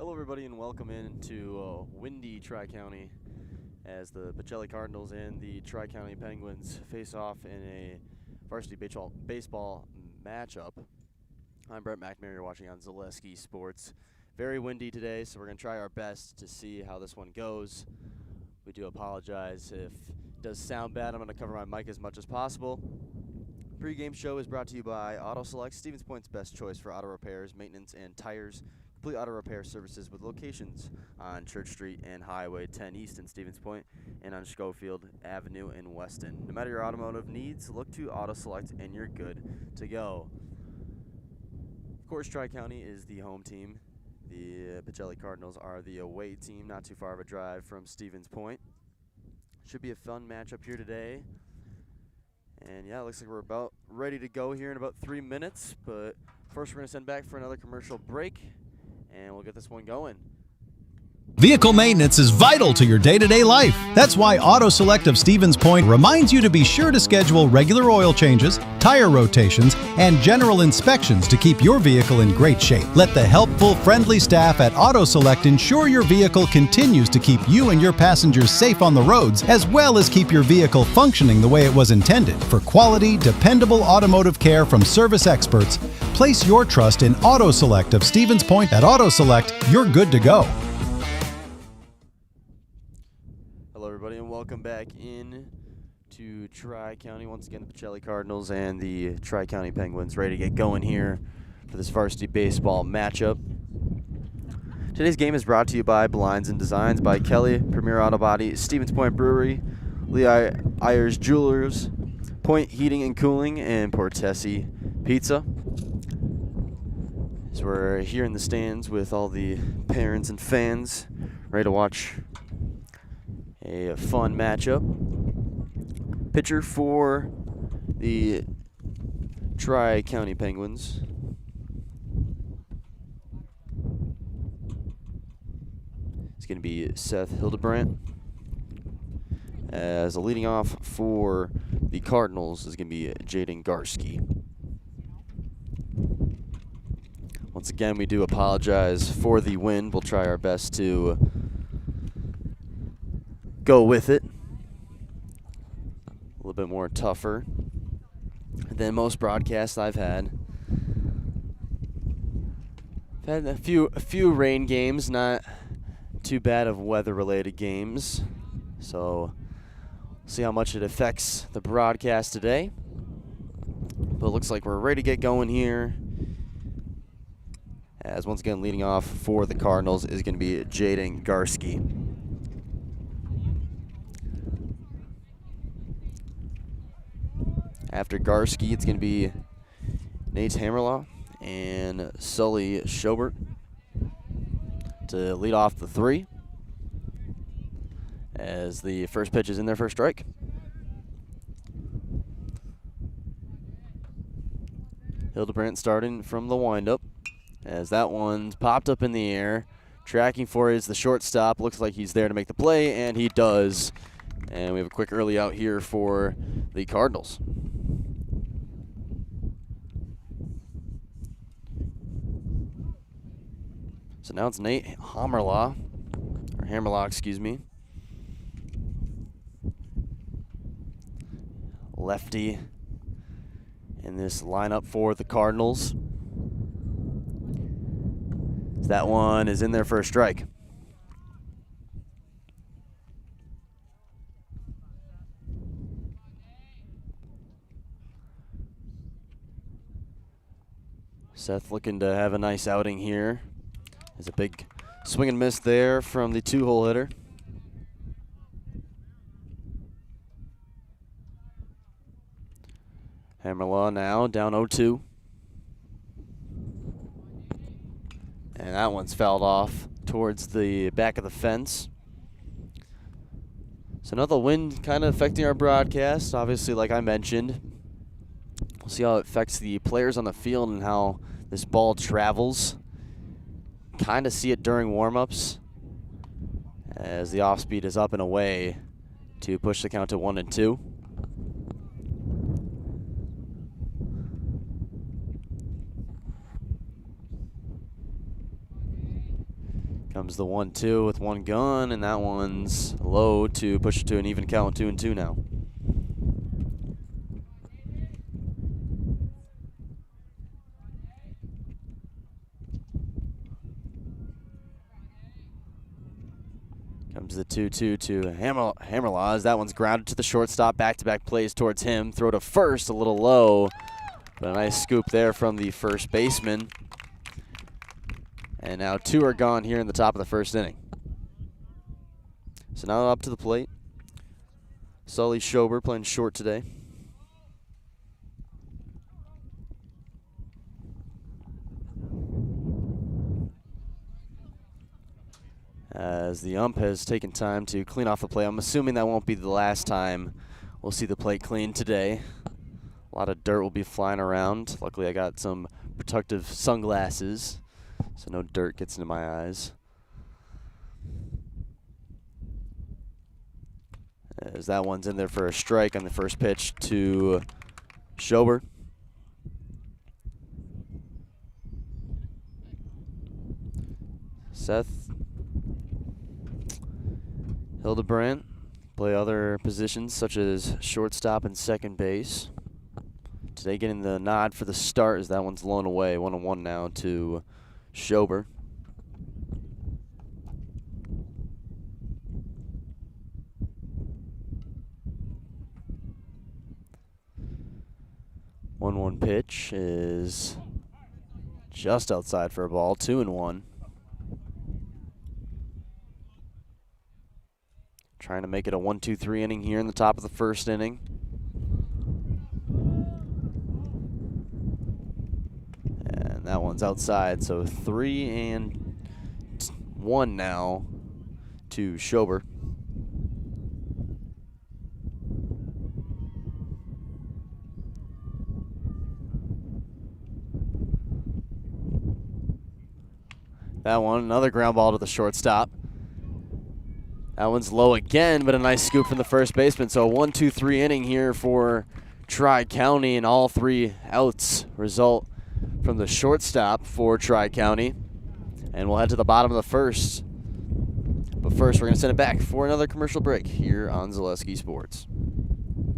Hello everybody and welcome in to windy Tri-County as the Pacelli Cardinals and the Tri-County Penguins face off in a varsity baseball matchup. I'm Brett McNamara, you're watching on Zaleski Sports. Very windy today, so we're going to try our best to see how this one goes. We do apologize if it does sound bad. I'm going to cover my mic as much as possible. Pre-game show is brought to you by Auto Select, Stevens Point's best choice for auto repairs, maintenance, and tires. Complete auto repair services with locations on Church Street and Highway 10 East in Stevens Point and on Schofield Avenue in Weston. No matter your automotive needs, look to Auto Select and you're good to go. Of course, Tri-County is the home team. The Pacelli Cardinals are the away team, not too far of a drive from Stevens Point. Should be a fun matchup here today. And yeah, it looks like we're about ready to go here in about 3 minutes. But first, we're going to send back for another commercial break, and we'll get this one going. Vehicle maintenance is vital to your day-to-day life. That's why Auto Select of Stevens Point reminds you to be sure to schedule regular oil changes, tire rotations, and general inspections to keep your vehicle in great shape. Let the helpful, friendly staff at Auto Select ensure your vehicle continues to keep you and your passengers safe on the roads, as well as keep your vehicle functioning the way it was intended. For quality, dependable automotive care from service experts, place your trust in Auto Select of Stevens Point. At Auto Select, you're good to go. Hello everybody and welcome back in to Tri-County. Once again, the Pacelli Cardinals and the Tri-County Penguins ready to get going here for this varsity baseball matchup. Today's game is brought to you by Blinds and Designs by Kelly, Premier Auto Body, Stevens Point Brewery, Lee Ayers Jewelers, Point Heating and Cooling, and Portesi Pizza. So we're here in the stands with all the parents and fans ready to watch a fun matchup. Pitcher for the Tri-County Penguins it's going to be Seth Hildebrandt. As a leading off for the Cardinals is going to be Jaden Garski. Once again, we do apologize for the wind. We'll try our best to go with it. A little bit more tougher than most broadcasts I've had. I've had a few rain games, not too bad of weather-related games. So see how much it affects the broadcast today. But it looks like we're ready to get going here. As once again, leading off for the Cardinals is going to be Jaden Garski. After Garski, it's going to be Nate Hammerlaw and Sully Schobert to lead off the three. As the first pitch is in there for a strike. Hildebrandt starting from the windup. As that one's popped up in the air. Tracking for it is the shortstop. Looks like he's there to make the play, and he does. And we have a quick early out here for the Cardinals. So now it's Nate Hammerlaw, excuse me. Lefty in this lineup for the Cardinals. That one is in there for a strike. Seth looking to have a nice outing here. There's a big swing and miss there from the two-hole hitter. Hammerlaw now down 0-2. And that one's fouled off towards the back of the fence. So now the wind kind of affecting our broadcast. Obviously, like I mentioned, we'll see how it affects the players on the field and how this ball travels. Kind of see it during warm-ups as the off-speed is up and away to push the count to 1-2. Comes the 1-2 with one gun, and that one's low to push it to an even count, 2-2 now. Comes the 2-2 to Hammerlaws. That one's grounded to the shortstop. Back-to-back plays towards him. Throw to first, a little low, but a nice scoop there from the first baseman. And now 2 are gone here in the top of the first inning. So now up to the plate. Sully Schober playing short today. As the ump has taken time to clean off the plate. I'm assuming that won't be the last time we'll see the plate cleaned today. A lot of dirt will be flying around. Luckily I got some protective sunglasses, so no dirt gets into my eyes. As that one's in there for a strike on the first pitch to Schober. Seth Hildebrandt play other positions such as shortstop and second base. Today getting the nod for the start as that one's blown away. 1-1 now to Schober. One pitch is just outside for a ball. 2-1. Trying to make it a 1-2-3 inning here in the top of the first inning. And that one's outside, so 3-1 now to Schober. That one, another ground ball to the shortstop. That one's low again, but a nice scoop from the first baseman. So a 1-2-3 inning here for Tri-County, and all 3 outs result from the shortstop for Tri-County. And we'll head to the bottom of the first. But first, we're going to send it back for another commercial break here on Zaleski Sports.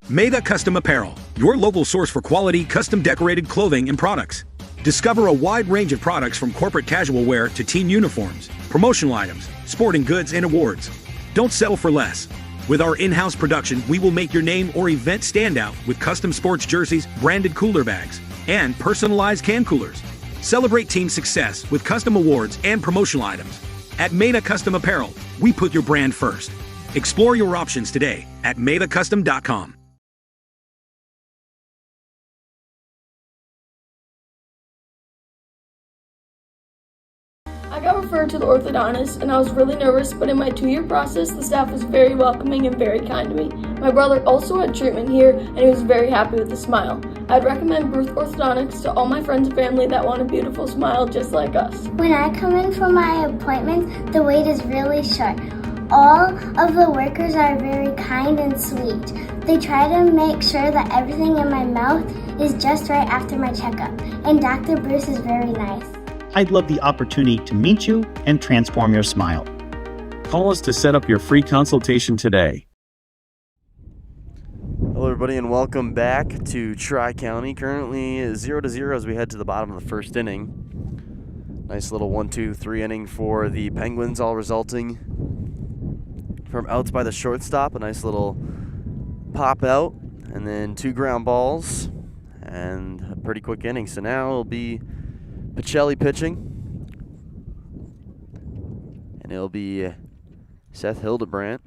Maida Custom Apparel, your local source for quality, custom decorated clothing and products. Discover a wide range of products from corporate casual wear to team uniforms, promotional items, sporting goods, and awards. Don't settle for less. With our in-house production, we will make your name or event stand out with custom sports jerseys, branded cooler bags, and personalized can coolers. Celebrate team success with custom awards and promotional items. At Maida Custom Apparel, we put your brand first. Explore your options today at maidacustom.com. I got referred to the orthodontist and I was really nervous, but in my 2-year process, the staff was very welcoming and very kind to me. My brother also had treatment here and he was very happy with the smile. I'd recommend Ruth Orthodontics to all my friends and family that want a beautiful smile just like us. When I come in for my appointment, the wait is really short. All of the workers are very kind and sweet. They try to make sure that everything in my mouth is just right after my checkup, and Dr. Bruce is very nice. I'd love the opportunity to meet you and transform your smile. Call us to set up your free consultation today. Hello everybody and welcome back to Tri-County. Currently 0-0 as we head to the bottom of the first inning. Nice little 1-2-3 inning for the Penguins, all resulting from outs by the shortstop. A nice little pop out and then 2 ground balls and a pretty quick inning. So now it'll be Pacelli pitching, and it'll be Seth Hildebrandt.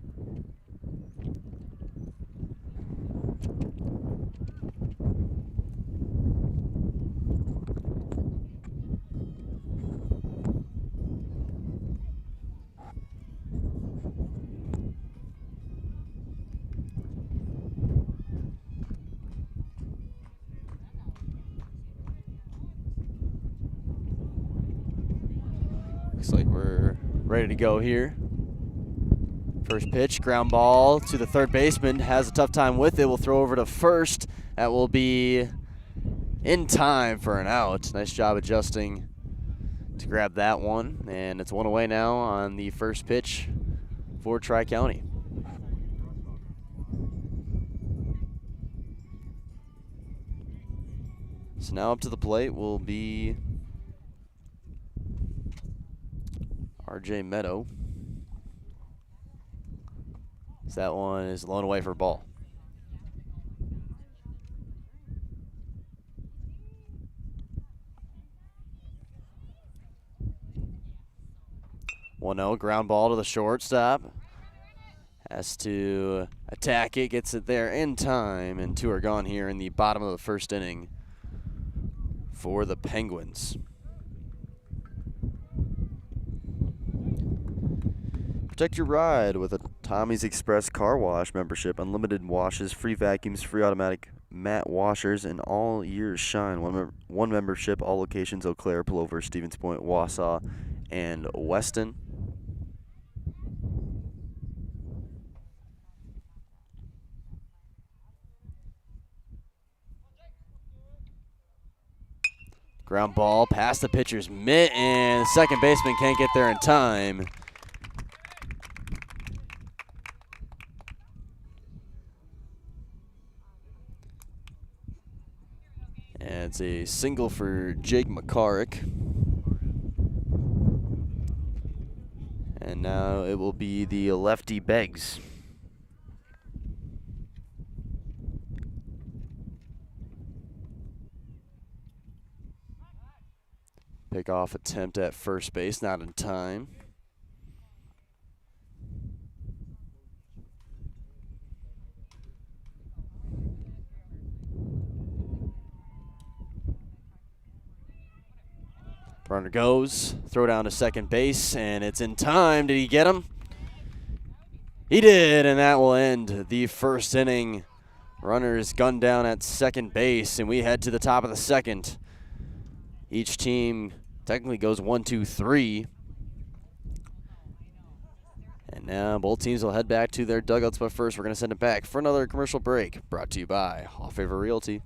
Looks like we're ready to go here. First pitch, ground ball to the third baseman. Has a tough time with it. We'll throw over to first. That will be in time for an out. Nice job adjusting to grab that one, and it's 1 away now on the first pitch for Tri-County. So now up to the plate will be RJ Meadow. So that one is blown away for a ball. One 0 ground ball to the shortstop. Has to attack it, gets it there in time, and 2 are gone here in the bottom of the first inning for the Penguins. Protect your ride with a Tommy's Express car wash membership. Unlimited washes, free vacuums, free automatic mat washers, and all years shine. One membership, all locations: Eau Claire, Plover, Stevens Point, Wausau, and Weston. Ground ball past the pitcher's mitt, and the second baseman can't get there in time. And it's a single for Jake McCarrick. And now it will be the lefty Beggs. Pickoff attempt at first base, not in time. Runner goes, throw down to second base, and it's in time. Did he get him? He did, and that will end the first inning. Runner is gunned down at second base, and we head to the top of the second. Each team technically goes 1, 2, 3. And now both teams will head back to their dugouts, but first we're going to send it back for another commercial break brought to you by All Favor Realty.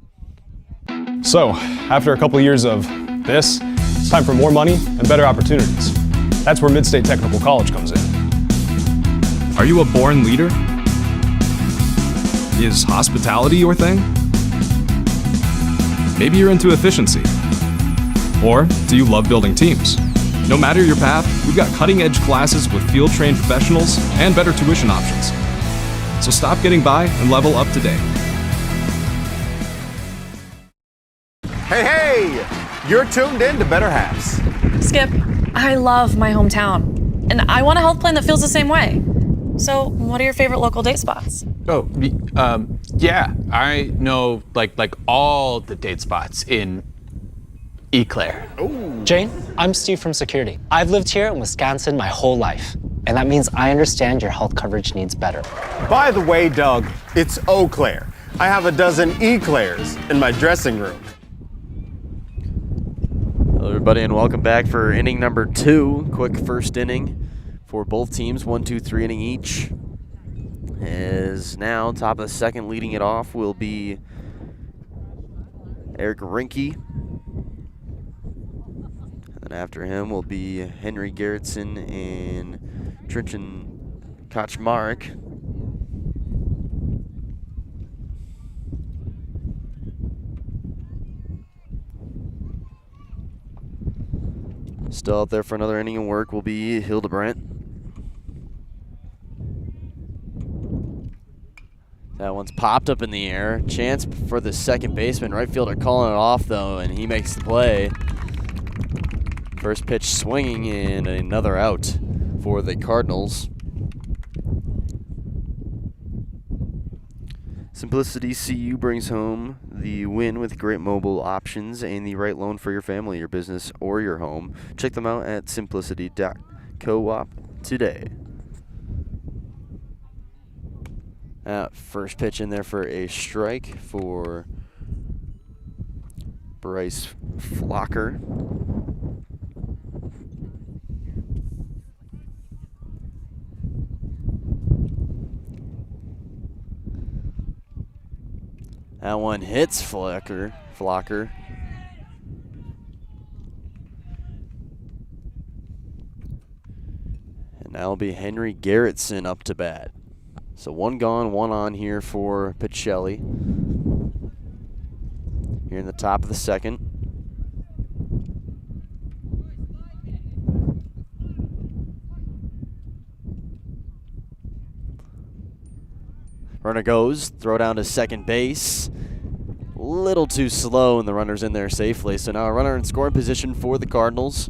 So, after a couple of years of this, it's time for more money and better opportunities. That's where Mid-State Technical College comes in. Are you a born leader? Is hospitality your thing? Maybe you're into efficiency. Or do you love building teams? No matter your path, we've got cutting-edge classes with field-trained professionals and better tuition options. So stop getting by and level up today. Hey, you're tuned in to Better Halves. Skip, I love my hometown, and I want a health plan that feels the same way. So, what are your favorite local date spots? Oh, yeah, I know like all the date spots in Eau Claire. Ooh. Jane, I'm Steve from security. I've lived here in Wisconsin my whole life, and that means I understand your health coverage needs better. By the way, Doug, it's Eau Claire. I have a dozen Eclairs in my dressing room. Hello, everybody, and welcome back for inning number 2. Quick first inning for both teams, 1, 2, 3 inning each. As now, top of the second, leading it off will be Eric Rinke. And then after him will be Henry Gerritsen and Tristan Kaczmarek. Still out there for another inning of work will be Hildebrandt. That one's popped up in the air. Chance for the second baseman. Right fielder calling it off, though, and he makes the play. First pitch swinging, and another out for the Cardinals. Simplicity CU brings home the win with great mobile options and the right loan for your family, your business, or your home. Check them out at simplicity.coop today. First pitch in there for a strike for Bryce Flocker. That one hits Flocker. And that'll be Henry Garrettson up to bat. So 1 gone, 1 on here for Pacelli. Here in the top of the second. Runner goes, throw down to second base. Little too slow, and the runner's in there safely. So now a runner in scoring position for the Cardinals.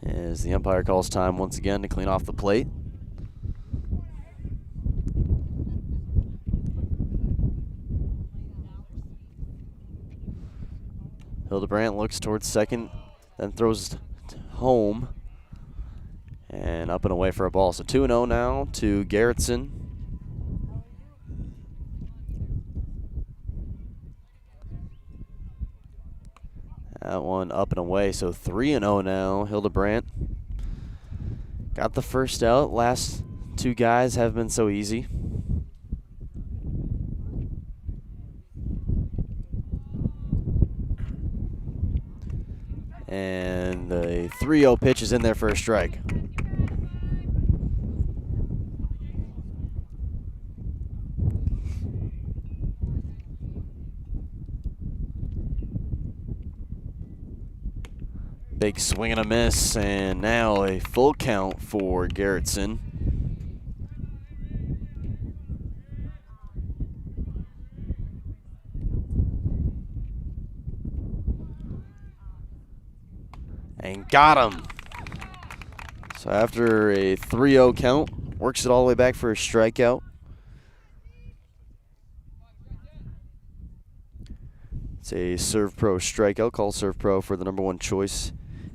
As the umpire calls time once again to clean off the plate. Hildebrandt looks towards second, then throws home. And up and away for a ball. So 2-0 now to Garrettson. That one up and away. So 3-0 now. Hildebrandt got the first out. Last 2 guys have been so easy. And the 3-0 pitch is in there for a strike. Big swing and a miss, and now a full count for Garrettson. And got him. So after a 3-0 count, works it all the way back for a strikeout. It's a Serve Pro strikeout. Call Serve Pro for the #1 choice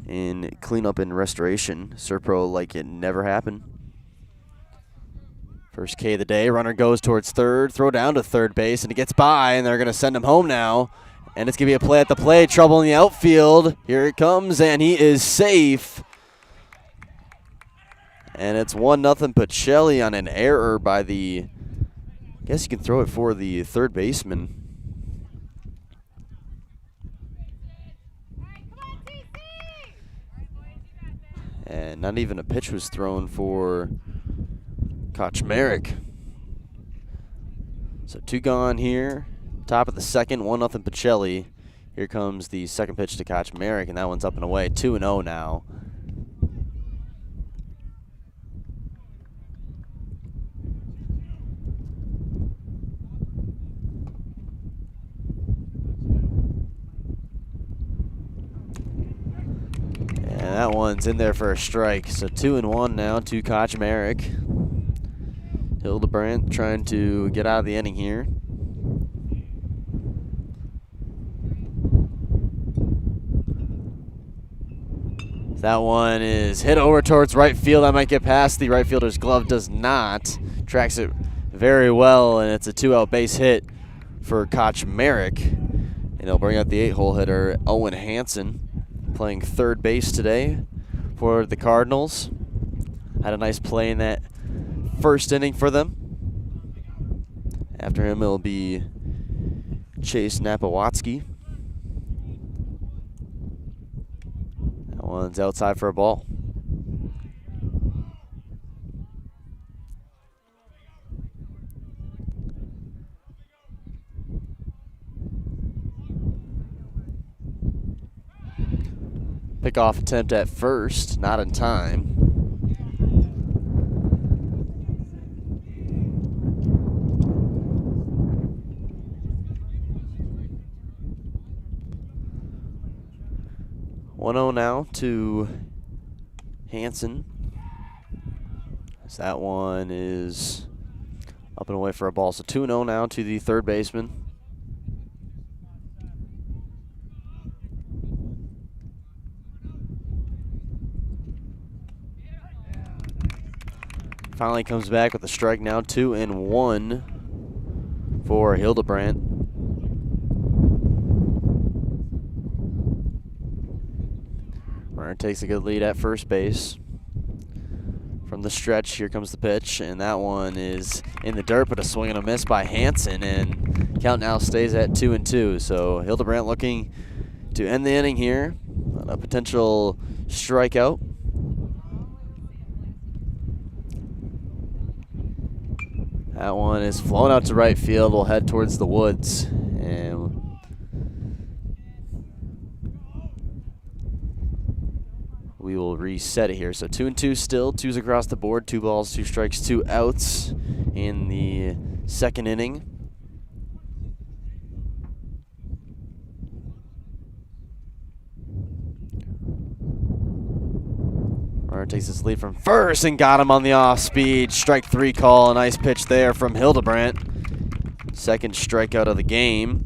in cleanup and restoration. Serve Pro like it never happened. First K of the day. Runner goes towards third. Throw down to third base, and it gets by, and they're going to send him home now. And it's going to be a play at the plate. Trouble in the outfield. Here it comes, and he is safe. And it's 1-0 Pacelli on an error by the, I guess you can throw it for the third baseman. And not even a pitch was thrown for Kaczmarek. So 2 gone here. Top of the second, 1-0 Pacelli. Here comes the second pitch to Kaczmarek, and that one's up and away. 2-0 now. And that one's in there for a strike. So 2-1 now to Kaczmarek. Hildebrandt trying to get out of the inning here. That one is hit over towards right field. That might get past the right fielder's glove. Does not. Tracks it very well, and it's a 2-out base hit for Kaczmarek. And he'll bring out the 8-hole hitter, Owen Hansen, playing third base today for the Cardinals. Had a nice play in that first inning for them. After him, it'll be Chase Napawatsky. That one's outside for a ball. Pickoff attempt at first, not in time. One-0 now to Hansen. So that one is up and away for a ball. So 2-0 now to the third baseman. Finally comes back with a strike now, 2-1 for Hildebrandt. Runner takes a good lead at first base from from the stretch. Here comes the pitch, and that one is in the dirt, but a swing and a miss by Hansen, and count now stays at 2-2. So Hildebrandt looking to end the inning here on a potential strikeout. That one is flown out to right field. Will head towards the woods, and we will reset it here. So 2-2 still, 2s across the board, 2 balls, 2 strikes, 2 outs in the second inning. Runner takes his lead from first and got him on the off speed. Strike 3 call, a nice pitch there from Hildebrandt. Second strikeout of the game.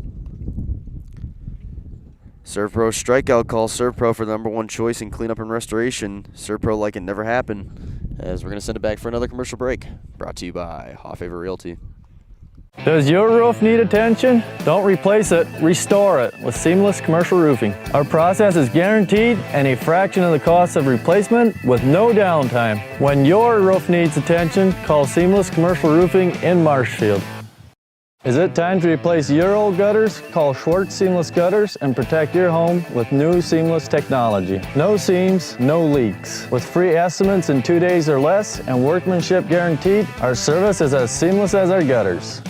ServPro strikeout call. ServPro for the #1 choice in cleanup and restoration. ServPro like it never happened. As we're going to send it back for another commercial break. Brought to you by Haw Favor Realty. Does your roof need attention? Don't replace it, restore it with Seamless Commercial Roofing. Our process is guaranteed and a fraction of the cost of replacement with no downtime. When your roof needs attention, call Seamless Commercial Roofing in Marshfield. Is it time to replace your old gutters? Call Schwartz Seamless Gutters and protect your home with new seamless technology. No seams, no leaks. With free estimates in 2 days or less and workmanship guaranteed, our service is as seamless as our gutters.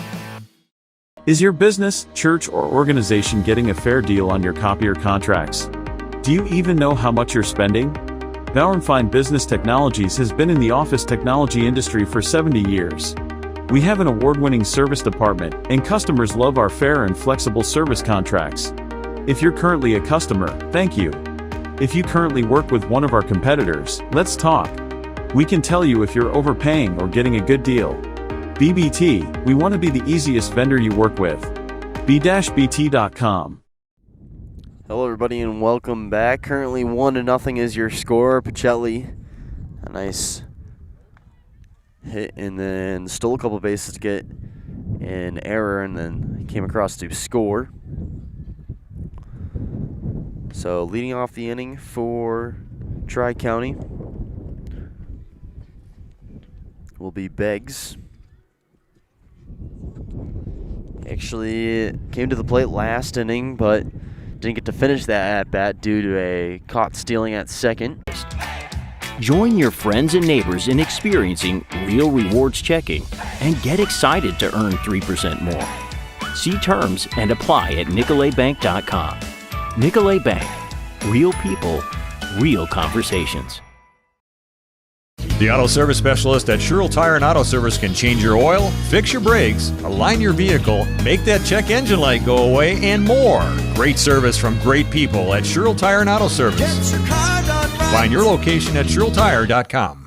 Is your business, church, or organization getting a fair deal on your copier contracts? Do you even know how much you're spending? Bauer & Fine Business Technologies has been in the office technology industry for 70 years. We have an award-winning service department, and customers love our fair and flexible service contracts. If you're currently a customer, thank you. If you currently work with one of our competitors, let's talk. We can tell you if you're overpaying or getting a good deal. BBT, we want to be the easiest vendor you work with. b-bt.com. Hello everybody and welcome back. Currently 1-0 is your score. Pacelli, a nice hit and then stole a couple bases to get an error and then came across to score. So leading off the inning for Tri-County will be Beggs. Actually came to the plate last inning, but didn't get to finish that at-bat due to a caught stealing at second. Join your friends and neighbors in experiencing real rewards checking and get excited to earn 3% more. See terms and apply at NicoletBank.com. Nicolet Bank. Real people, real conversations. The Auto Service Specialist at Sherrill Tire and Auto Service can change your oil, fix your brakes, align your vehicle, make that check engine light go away, and more. Great service from great people at Sherrill Tire and Auto Service. Find your location at SherrillTire.com.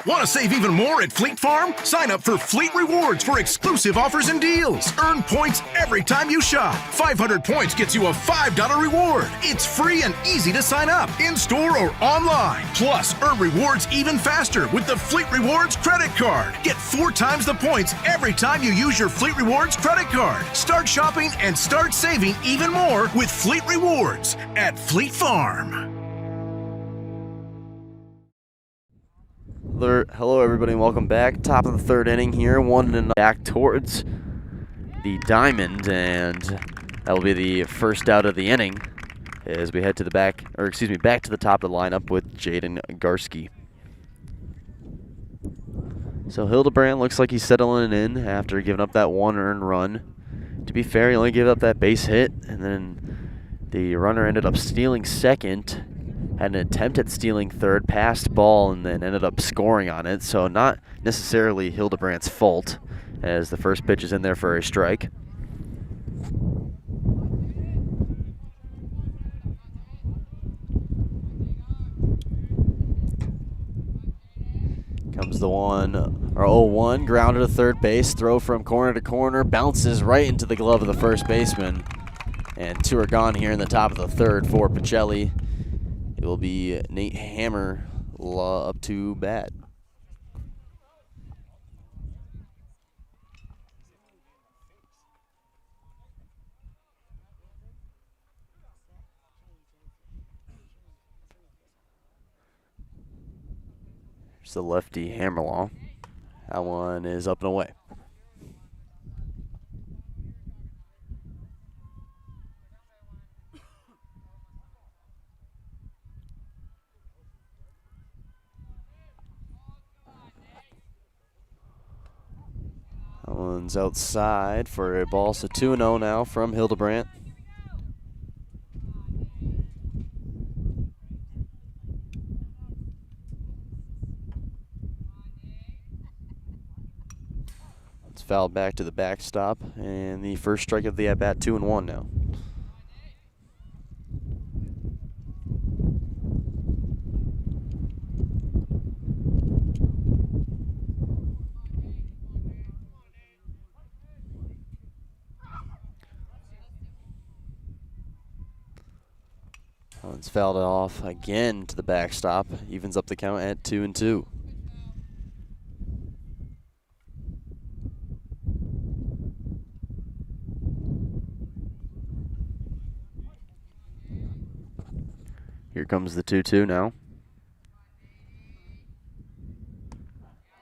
Want to save even more at Fleet Farm? Sign up for Fleet Rewards for exclusive offers and deals. Earn points every time you shop. 500 points gets you a $5 reward. It's free and easy to sign up, in-store or online. Plus, earn rewards even faster with the Fleet Rewards credit card. Get 4 times the points every time you use your Fleet Rewards credit card. Start shopping and start saving even more with Fleet Rewards at Fleet Farm. Hello everybody and welcome back. Top of the third inning here, 1-0 back towards the diamond, and that will be the first out of the inning as we head to the back to the top of the lineup with Jaden Garski. So Hildebrandt looks like he's settling in after giving up that 1 earned run. To be fair, he only gave up that base hit, and then the runner ended up stealing second. Had an attempt at stealing third, passed ball, and then ended up scoring on it. So not necessarily Hildebrandt's fault, as the first pitch is in there for a strike. Comes the 0-1, grounded to third base, throw from corner to corner, bounces right into the glove of the first baseman. And 2 are gone here in the top of the third for Pacelli. It will be Nate Hammer up to bat. It's the lefty Hammerlaw. That one is up and away. That one's outside for a ball, so 2-0 now from Hildebrandt. It's fouled back to the backstop, and the first strike of the at-bat, 2-1 now. One's fouled off again to the backstop. Evens up the count at 2-2. Here comes the 2-2 now.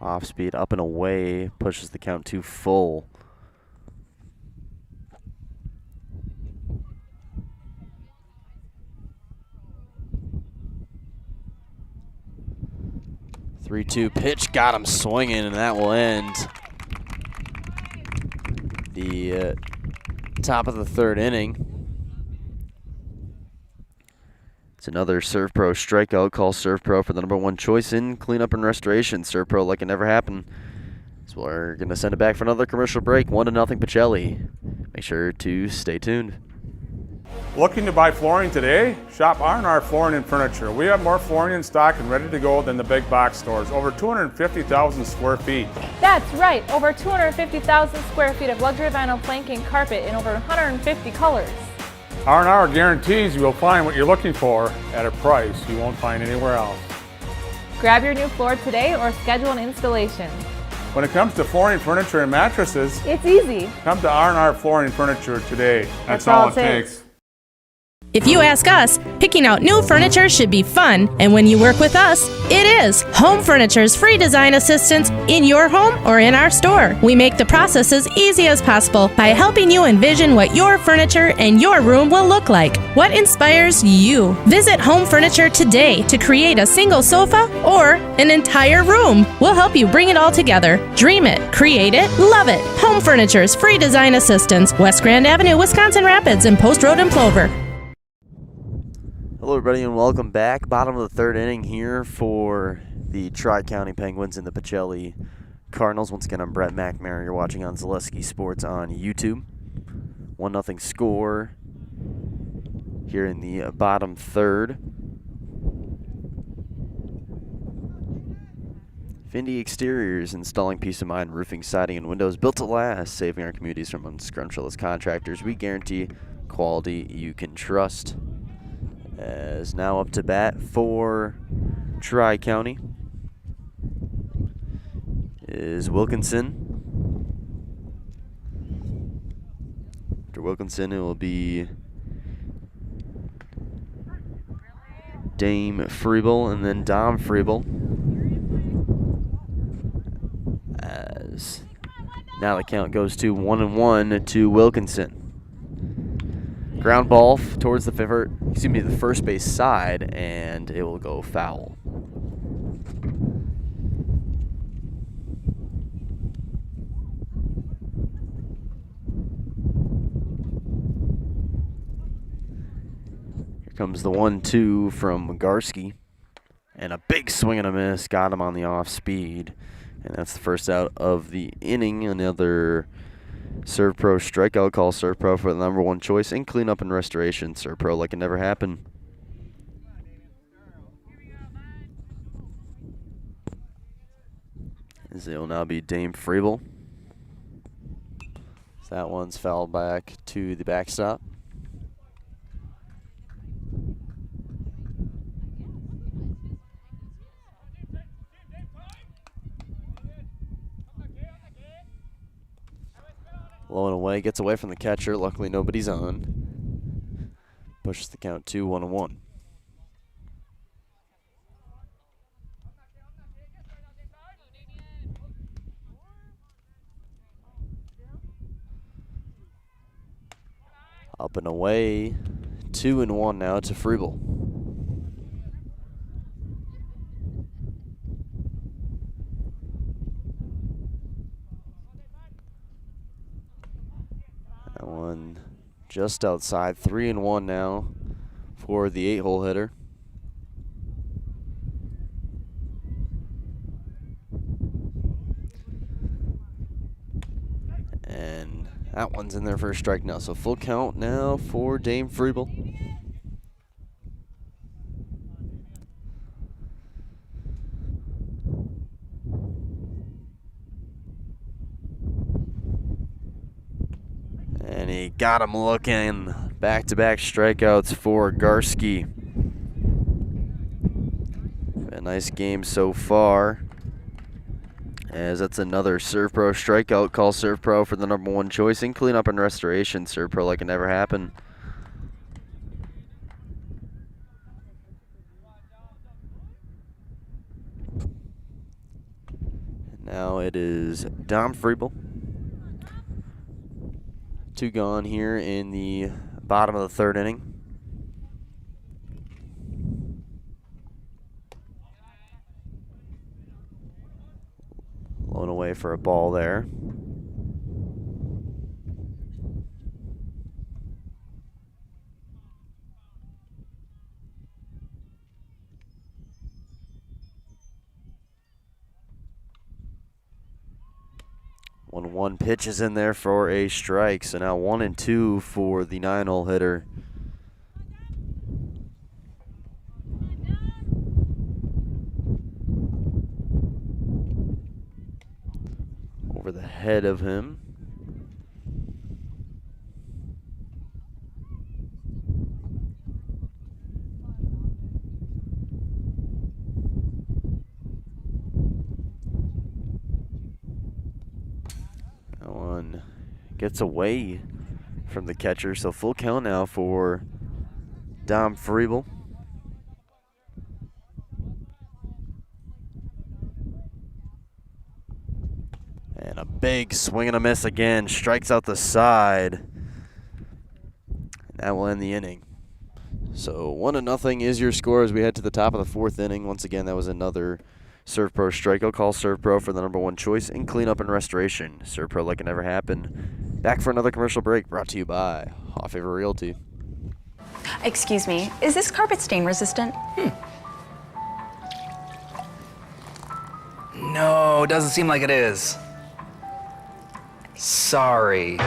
Off speed, up and away, pushes the count to full. Three-two pitch, got him swinging, and that will end the top of the third inning. It's another Serve Pro strikeout. Call Serve Pro for the #1 choice in cleanup and restoration. Serve Pro like it never happened. So we're going to send it back for another commercial break. 1-0 Pacelli. Make sure to stay tuned. Looking to buy flooring today? Shop R&R Flooring and Furniture. We have more flooring in stock and ready to go than the big box stores. Over 250,000 square feet. That's right, over 250,000 square feet of luxury vinyl planking carpet in over 150 colors. R&R guarantees you will find what you're looking for at a price you won't find anywhere else. Grab your new floor today or schedule an installation. When it comes to flooring, furniture, and mattresses, it's easy. Come to R&R Flooring and Furniture today. That's all it takes. If you ask us, picking out new furniture should be fun, and when you work with us, it is. Home Furniture's free design assistance in your home or in our store. We make the process as easy as possible by helping you envision what your furniture and your room will look like. What inspires you? Visit Home Furniture today to create a single sofa or an entire room. We'll help you bring it all together. Dream it, create it, love it. Home Furniture's free design assistance, West Grand Avenue, Wisconsin Rapids, and Post Road in Plover. Hello everybody and welcome back. Bottom of the third inning here for the Tri-County Penguins and the Pacelli Cardinals. Once again, I'm Brett McNamara. You're watching on Zaleski Sports on YouTube. 1-0 score here in the bottom third. Findy Exteriors, installing peace of mind, roofing, siding, and windows built to last, saving our communities from unscrumptious contractors. We guarantee quality you can trust. As now up to bat for Tri-County is Wilkinson. After Wilkinson, it will be Dame Freeble and then Dom Freeble. As now the count goes to 1-1 to Wilkinson. Ground ball towards the first base side, and it will go foul. Here comes the 1-2 from Garski, and a big swing and a miss. Got him on the off speed, and that's the first out of the inning. Another Serve Pro strikeout. Call Serve Pro for the #1 choice in cleanup and restoration. Serve Pro like it never happened. As it will now be Dame Freeble. So that one's fouled back to the backstop. Low and away, gets away from the catcher. Luckily, nobody's on. Pushes the count to 1-1. Up and away, 2-1 now to Freeble. That one just outside, 3-1 now for the 8-hole hitter. And that one's in there for a strike now. So full count now for Dame Freeble. And he got him looking. Back-to-back strikeouts for Garski. A nice game so far, as that's another Serve Pro strikeout. Call Serve Pro for the #1 choice in cleanup and restoration. Serve Pro like it never happened. Now it is Dom Freeble. 2 gone here in the bottom of the 3rd inning. Blown away for a ball there. One pitch is in there for a strike. So now 1-2 for the 9-hole hitter. Over the head of him. That one gets away from the catcher, so full count now for Dom Freeble. And a big swing and a miss again. Strikes out the side. And that will end the inning. So 1-0 is your score as we head to the top of the 4th inning. Once again, that was another Serve Pro strikeout. Call Serve Pro for the #1 choice in cleanup and restoration. Serve Pro like it never happened. Back for another commercial break brought to you by Off Favor Realty. Excuse me, is this carpet stain resistant? No, doesn't seem like it is. Sorry.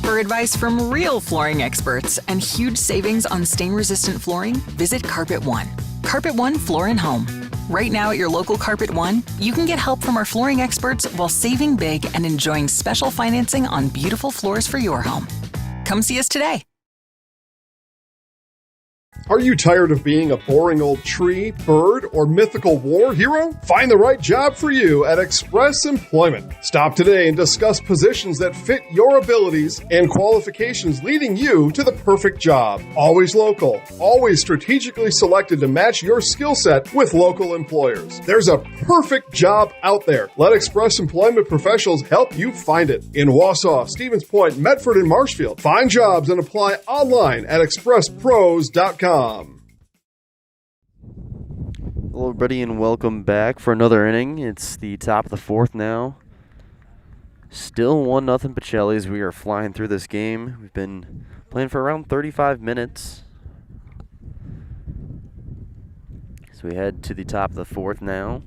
For advice from real flooring experts and huge savings on stain-resistant flooring, visit Carpet One. Carpet One Floor and Home. Right now at your local Carpet One, you can get help from our flooring experts while saving big and enjoying special financing on beautiful floors for your home. Come see us today. Are you tired of being a boring old tree, bird, or mythical war hero? Find the right job for you at Express Employment. Stop today and discuss positions that fit your abilities and qualifications, leading you to the perfect job. Always local, always strategically selected to match your skill set with local employers. There's a perfect job out there. Let Express Employment professionals help you find it. In Wausau, Stevens Point, Medford, and Marshfield. Find jobs and apply online at expresspros.com. Hello, everybody, and welcome back for another inning. It's the top of the 4th now. Still 1-0 Pacelli as we are flying through this game. We've been playing for around 35 minutes. So we head to the top of the 4th now.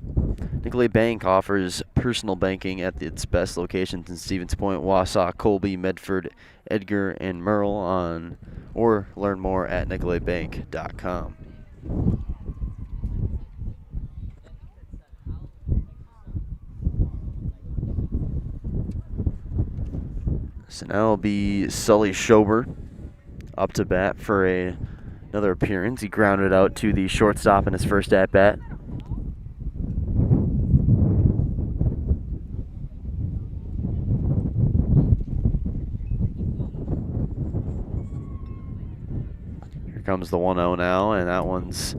Nicolay Bank offers personal banking at its best locations in Stevens Point, Wausau, Colby, Medford, Edgar, and Merle or learn more at nicolaybank.com. So now it'll be Sully Schober up to bat for another appearance. He grounded out to the shortstop in his first at-bat. Here comes the 1-0 now, and that one's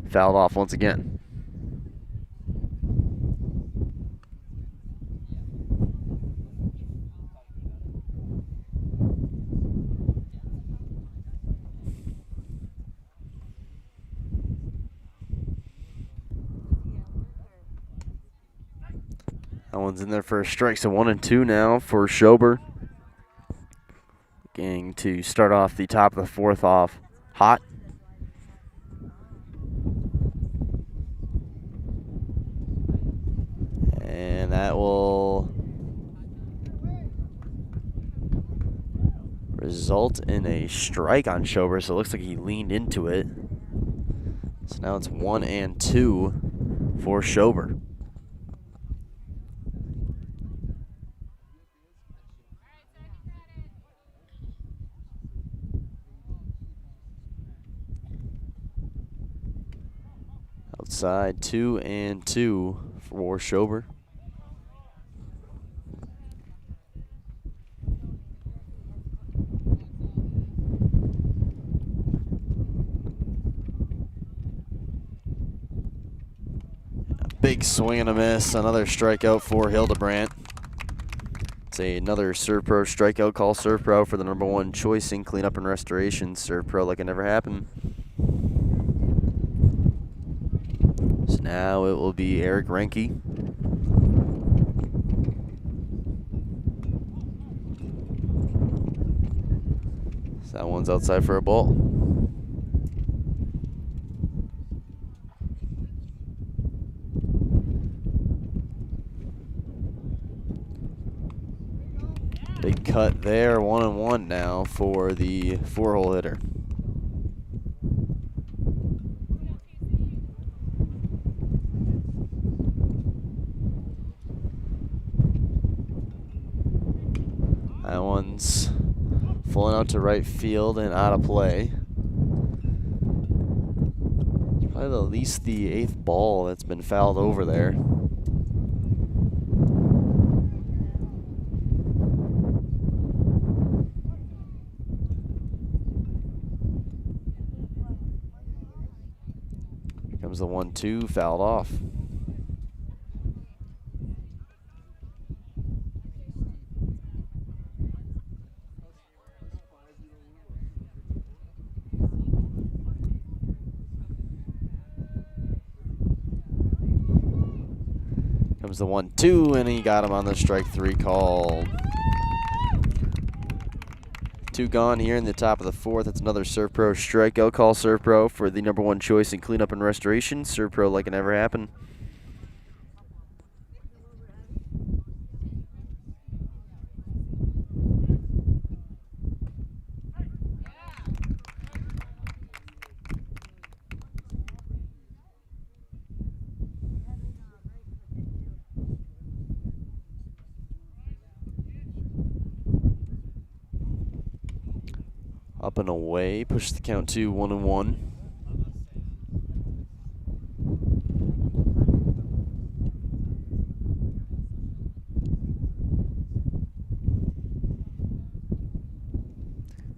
fouled off once again. That one's in there for a strike, so 1-2 now for Schober. Getting to start off the top of the fourth off hot. And that will result in a strike on Schober, so it looks like he leaned into it. So now it's 1-2 for Schober. Outside 2-2 for Schober. Big swing and a miss. Another strikeout for Hildebrandt. It's another Serve Pro strikeout. Call Serve Pro for the #1 choice in cleanup and restoration. Serve Pro like it never happened. So now it will be Eric Renke. So that one's outside for a ball. Big cut there, 1-1 now for the 4-hole hitter. That one's falling out to right field and out of play. It's probably at least the 8th ball that's been fouled over there. Here comes the 1-2, fouled off. Comes the 1-2, and he got him on the strike 3 call. 2 gone here in the top of the 4th. That's another Serve Pro strikeout. Call Serve Pro for the #1 choice in cleanup and restoration. Serve Pro like it never happened. Up and away, push the count to 1-1.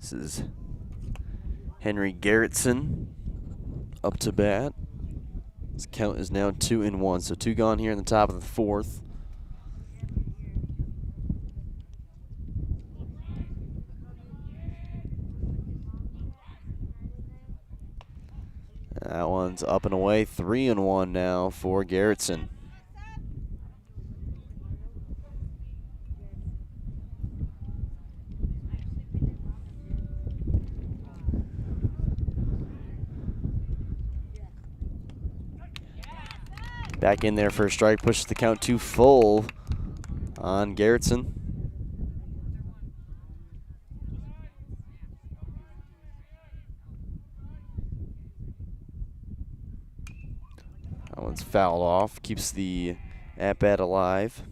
This is Henry Garrettson up to bat. His count is now 2-1, so 2 gone here in the top of the 4th. That one's up and away, 3-1 now for Garrettson. Back in there for a strike, pushes the count to full on Garrettson. That one's fouled off, keeps the at-bat alive.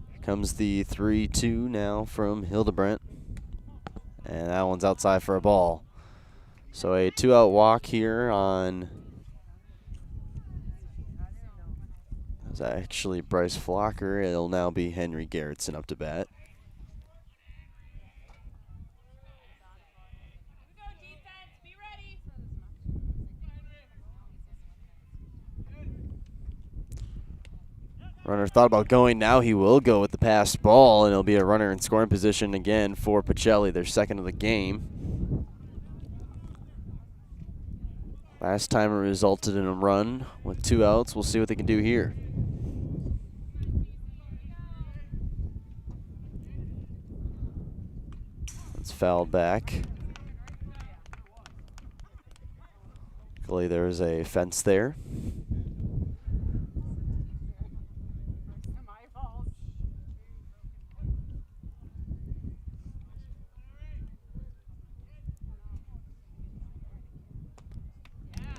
Here comes the 3-2 now from Hildebrandt. And that one's outside for a ball. So a 2-out walk here on... It's actually Bryce Flocker. It'll now be Henry Garrettson up to bat. Runner thought about going. Now he will go with the passed ball, and it'll be a runner in scoring position again for Pacelli, their second of the game. Last time it resulted in a run with 2 outs. We'll see what they can do here. It's fouled back. Luckily, there's a fence there.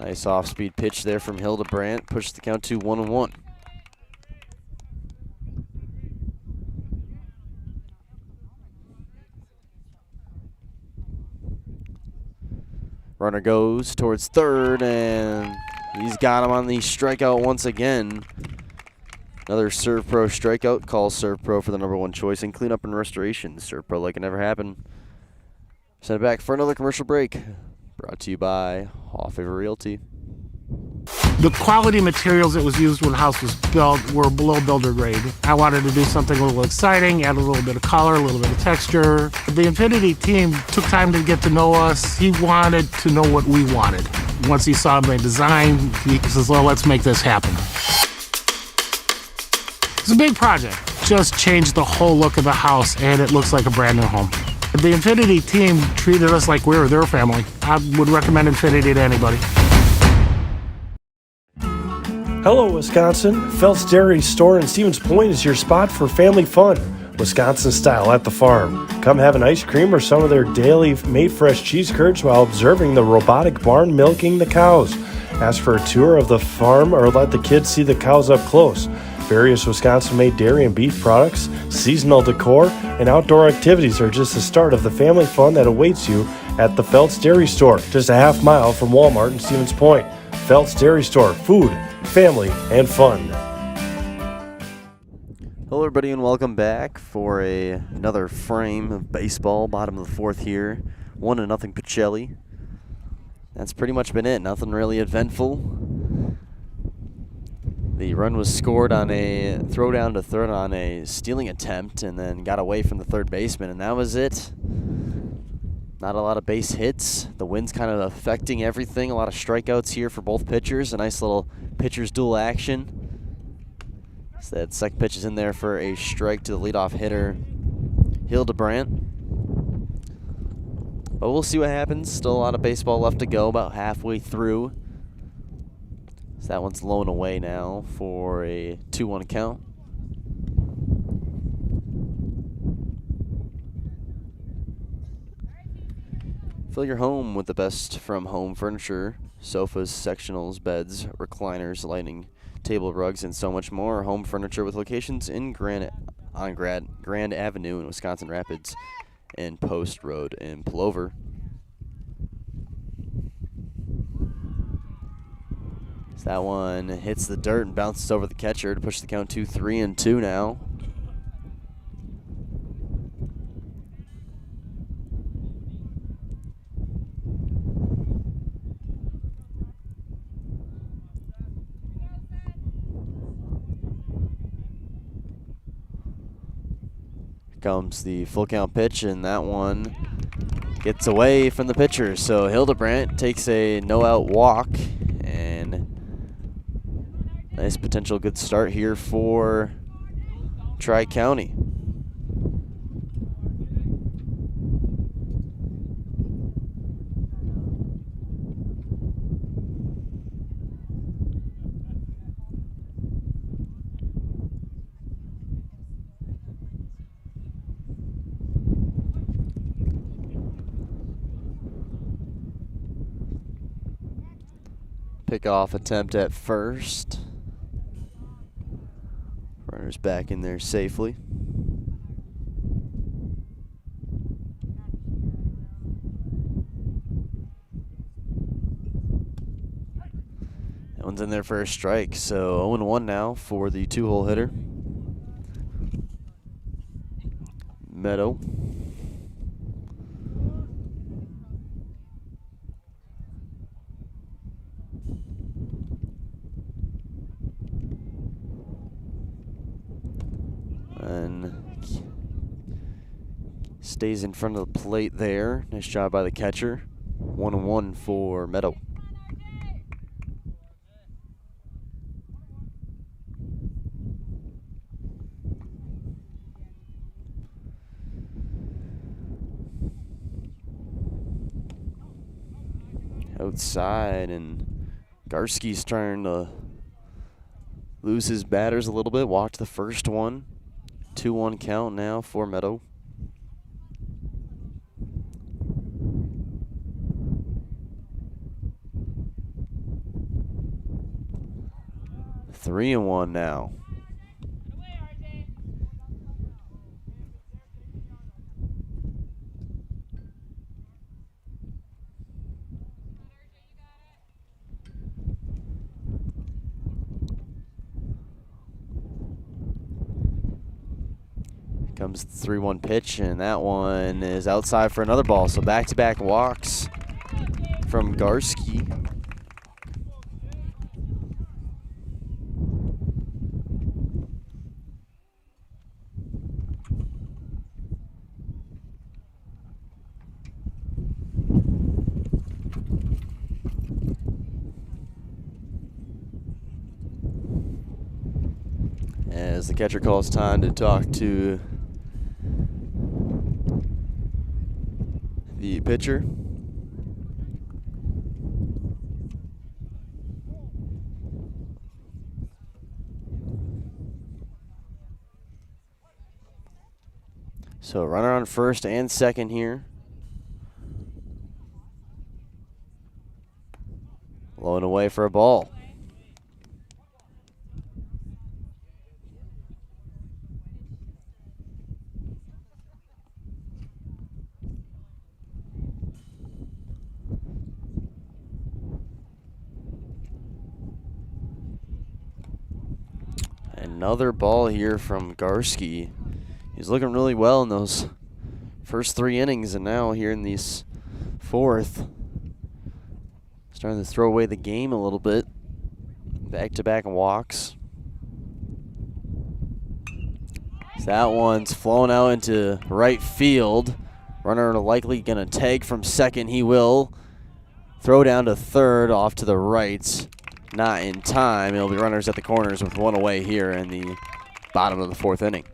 Nice off-speed pitch there from Hildebrandt. Pushes the count to 1-1. Runner goes towards third, and he's got him on the strikeout once again. Another Serve Pro strikeout. Calls Serve Pro for the #1 choice in cleanup and restoration. Serve Pro like it never happened. Send it back for another commercial break. Brought to you by Hall Favor Realty. The quality materials that was used when the house was built were below builder grade. I wanted to do something a little exciting, add a little bit of color, a little bit of texture. The Infinity team took time to get to know us. He wanted to know what we wanted. Once he saw my design, he says, well, let's make this happen. It's a big project. Just changed the whole look of the house, and it looks like a brand new home. The Infinity team treated us like we were their family. I would recommend Infinity to anybody. Hello, Wisconsin. Phelps Dairy Store in Stevens Point is your spot for family fun, Wisconsin style at the farm. Come have an ice cream or some of their daily made fresh cheese curds while observing the robotic barn milking the cows. Ask for a tour of the farm or let the kids see the cows up close. Various Wisconsin-made dairy and beef products, seasonal decor, and outdoor activities are just the start of the family fun that awaits you at the Phelps Dairy Store, just a half mile from Walmart in Stevens Point. Phelps Dairy Store, food, family, and fun. Hello everybody and welcome back for another frame of baseball, bottom of the 4th here. 1-0 Pacelli. That's pretty much been it, nothing really eventful. The run was scored on a throw down to third on a stealing attempt and then got away from the third baseman, and that was it. Not a lot of base hits. The wind's kind of affecting everything. A lot of strikeouts here for both pitchers. A nice little pitcher's duel action. So that second pitch is in there for a strike to the leadoff hitter, Hildebrandt. But we'll see what happens. Still a lot of baseball left to go, about halfway through. So that one's low and away now for a 2-1 count. Fill your home with the best from home furniture, sofas, sectionals, beds, recliners, lighting, table rugs, and so much more. Home furniture with locations in Grand Avenue in Wisconsin Rapids and Post Road in Plover. So that one hits the dirt and bounces over the catcher to push the count to 3-2 now. Comes the full count pitch, and that one gets away from the pitcher. So Hildebrandt takes a no-out walk, and nice potential good start here for Tri-County. Pickoff attempt at first. Runner's back in there safely. That one's in there for a strike, so 0-1 now for the 2-hole hitter. Meadow. Stays in front of the plate there. Nice job by the catcher. 1-1 for Meadow. Outside, and Garski's trying to lose his batters a little bit. Walked the first one. 2-1 count now for Meadow. Three and one now. Comes the 3-1 pitch, and that one is outside for another ball. So back-to-back walks from Garski. As the catcher calls time to talk to the pitcher. So runner on first and second here. Low and away for a ball. Another ball here from Garski. He's looking really well in those first 3 innings, and now here in these 4th, starting to throw away the game a little bit. Back-to-back walks. So that one's flown out into right field. Runner likely gonna tag from second. He will throw down to third, off to the right. Not in time. It'll be runners at the corners with one away here in the bottom of the 4th inning.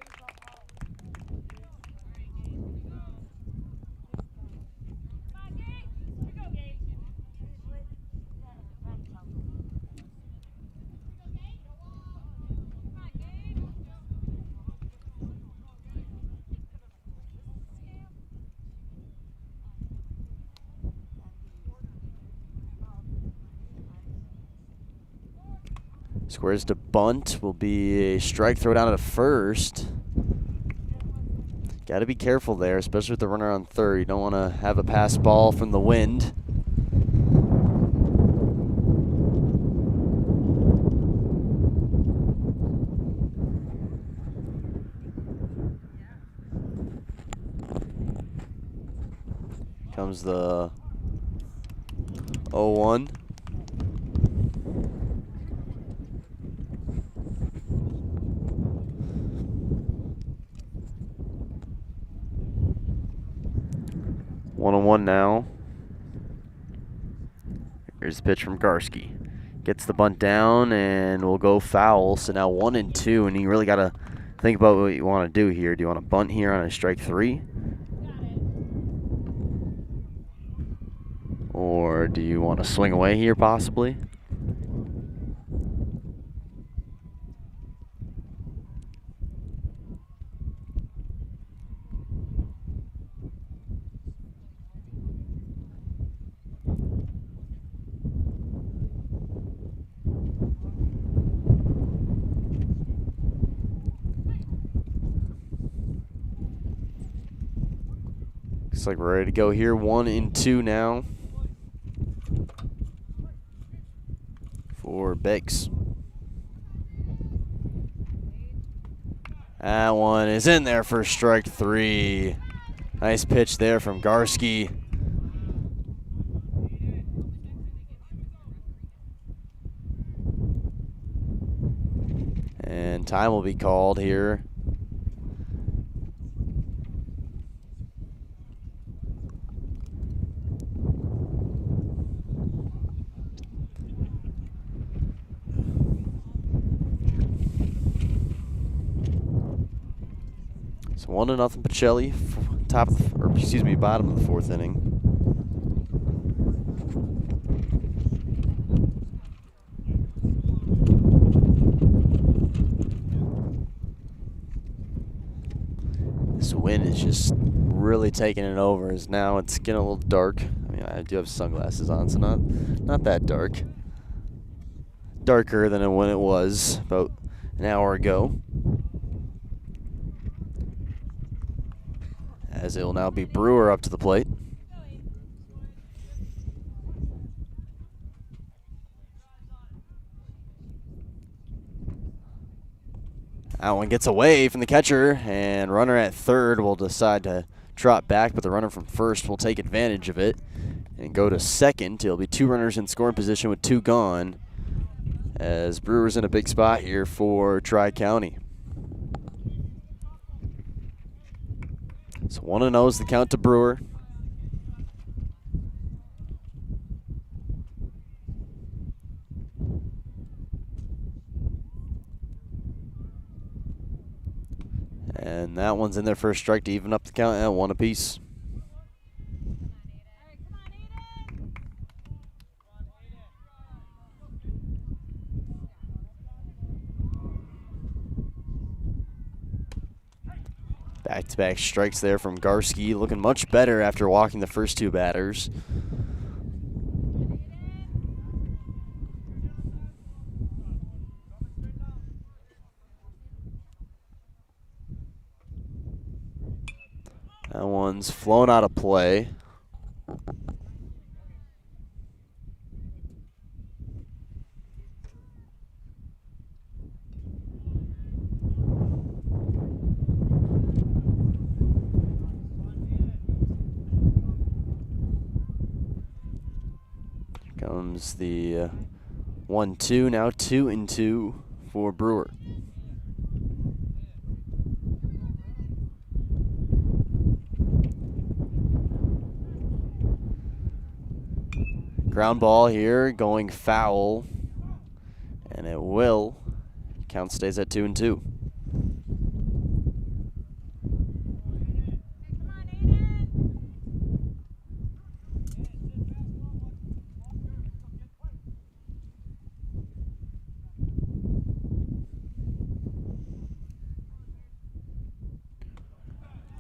Squares to bunt, will be a strike, throw down to first. Got to be careful there, especially with the runner on third. You don't want to have a pass ball from the wind. Comes the 0-1. One now. Here's the pitch from Garski. Gets the bunt down and will go foul. So now 1-2, and you really got to think about what you want to do here. Do you want to bunt here on a strike 3? Or do you want to swing away here possibly? Looks like we're ready to go here. 1-2 now for Biggs. That one is in there for strike 3. Nice pitch there from Garski. And time will be called here. It's 1-0 Pacelli, bottom of the fourth inning. This wind is just really taking it over. As now it's getting a little dark. I mean, I do have sunglasses on, so not that dark. Darker than when it was about an hour ago. As it will now be Brewer up to the plate. That one gets away from the catcher, and runner at third will decide to trot back, but the runner from first will take advantage of it and go to second. It'll be 2 runners in scoring position with 2 gone, as Brewer's in a big spot here for Tri-County. So 1-0 is the count to Brewer. And that one's in there for a strike to even up the count at 1 apiece. Back-to-back strikes there from Garski, looking much better after walking the first 2 batters. That one's flown out of play. Comes the 1-2, now 2-2 for Brewer. Ground ball here, going foul, and it will. Count stays at 2-2.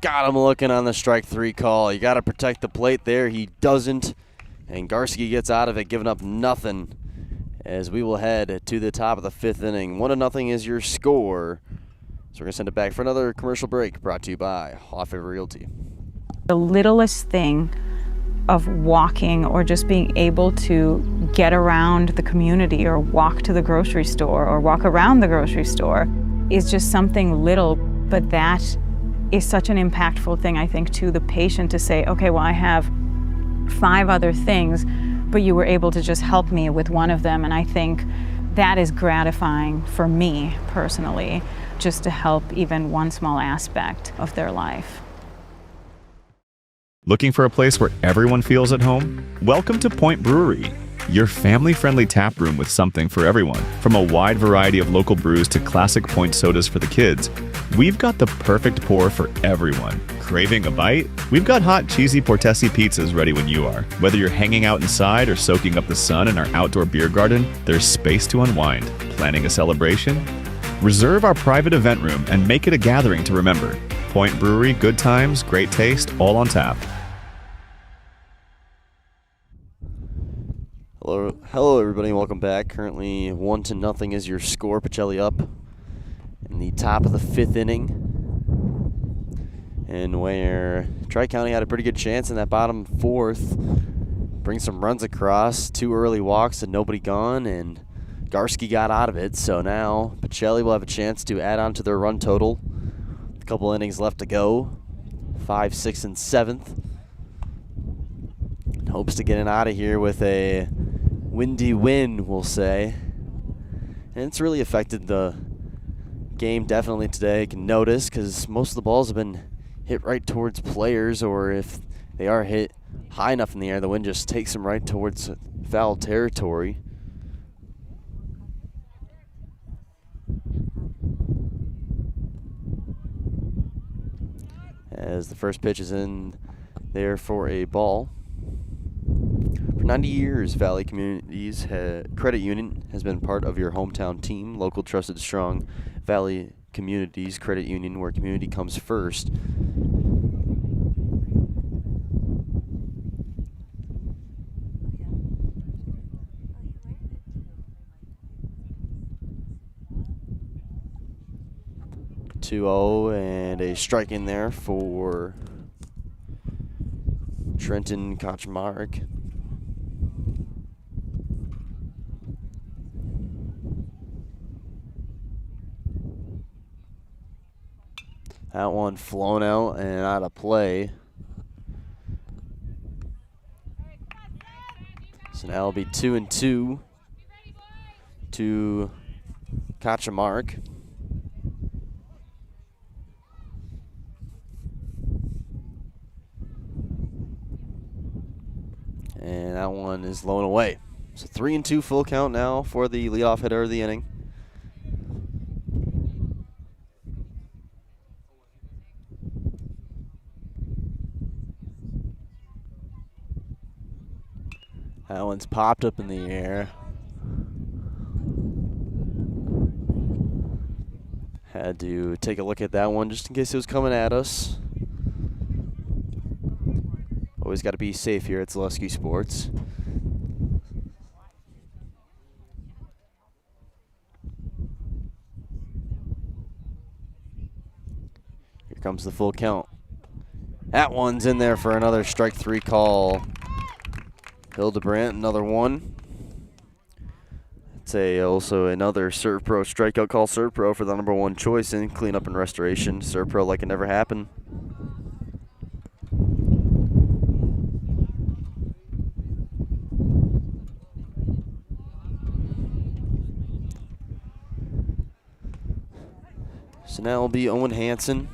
Got him looking on the strike 3 call. You got to protect the plate there. He doesn't. And Garski gets out of it, giving up nothing, as we will head to the top of the 5th inning. 1-0 is your score. So we're going to send it back for another commercial break, brought to you by Hoffer Realty. The littlest thing of walking or just being able to get around the community or walk to the grocery store or walk around the grocery store is just something little, but that is such an impactful thing, I think, to the patient to say, okay, well, I have 5 other things, but you were able to just help me with one of them. And I think that is gratifying for me personally, just to help even one small aspect of their life. Looking for a place where everyone feels at home? Welcome to Point Brewery, your family-friendly tap room with something for everyone. From a wide variety of local brews to classic Point sodas for the kids, we've got the perfect pour for everyone. Craving a bite? We've got hot, cheesy Portesi pizzas ready when you are. Whether you're hanging out inside or soaking up the sun in our outdoor beer garden, there's space to unwind. Planning a celebration? Reserve our private event room and make it a gathering to remember. Point Brewery, good times, great taste, all on tap. Hello everybody, welcome back. Currently 1-0 is your score. Pacelli up in the top of the 5th inning. And where Tri-County had a pretty good chance in that bottom 4th. Bring some runs across, 2 early walks and nobody gone, and Garski got out of it. So now Pacelli will have a chance to add on to their run total. A couple innings left to go, 5, 6, and 7th. And hopes to get it out of here with a windy win, we'll say. And it's really affected the game definitely today. You can notice because most of the balls have been hit right towards players, or if they are hit high enough in the air, the wind just takes them right towards foul territory. as the first pitch is in there for a ball. For 90 years, Valley Communities Credit Union has been part of your hometown team. Local, trusted, strong Valley Communities Credit Union, where community comes first. (2-0) and a strike in there for Trenton Kaczmarek. That one flown out and out of play. So now it'll be 2-2 to Kaczmarek. And that one is low and away. So 3-2 full count now for the leadoff hitter of the inning. That one's popped up in the air. Had to take a look at that one just in case it was coming at us. Always got to be safe here at Zaleski Sports. Here comes the full count. That one's in there for another strike three call. Hildebrandt, another one. It's also another Serve Pro strikeout call. Serve Pro for the #1 choice in cleanup and restoration. Serve Pro like it never happened. So now it'll be Owen Hansen.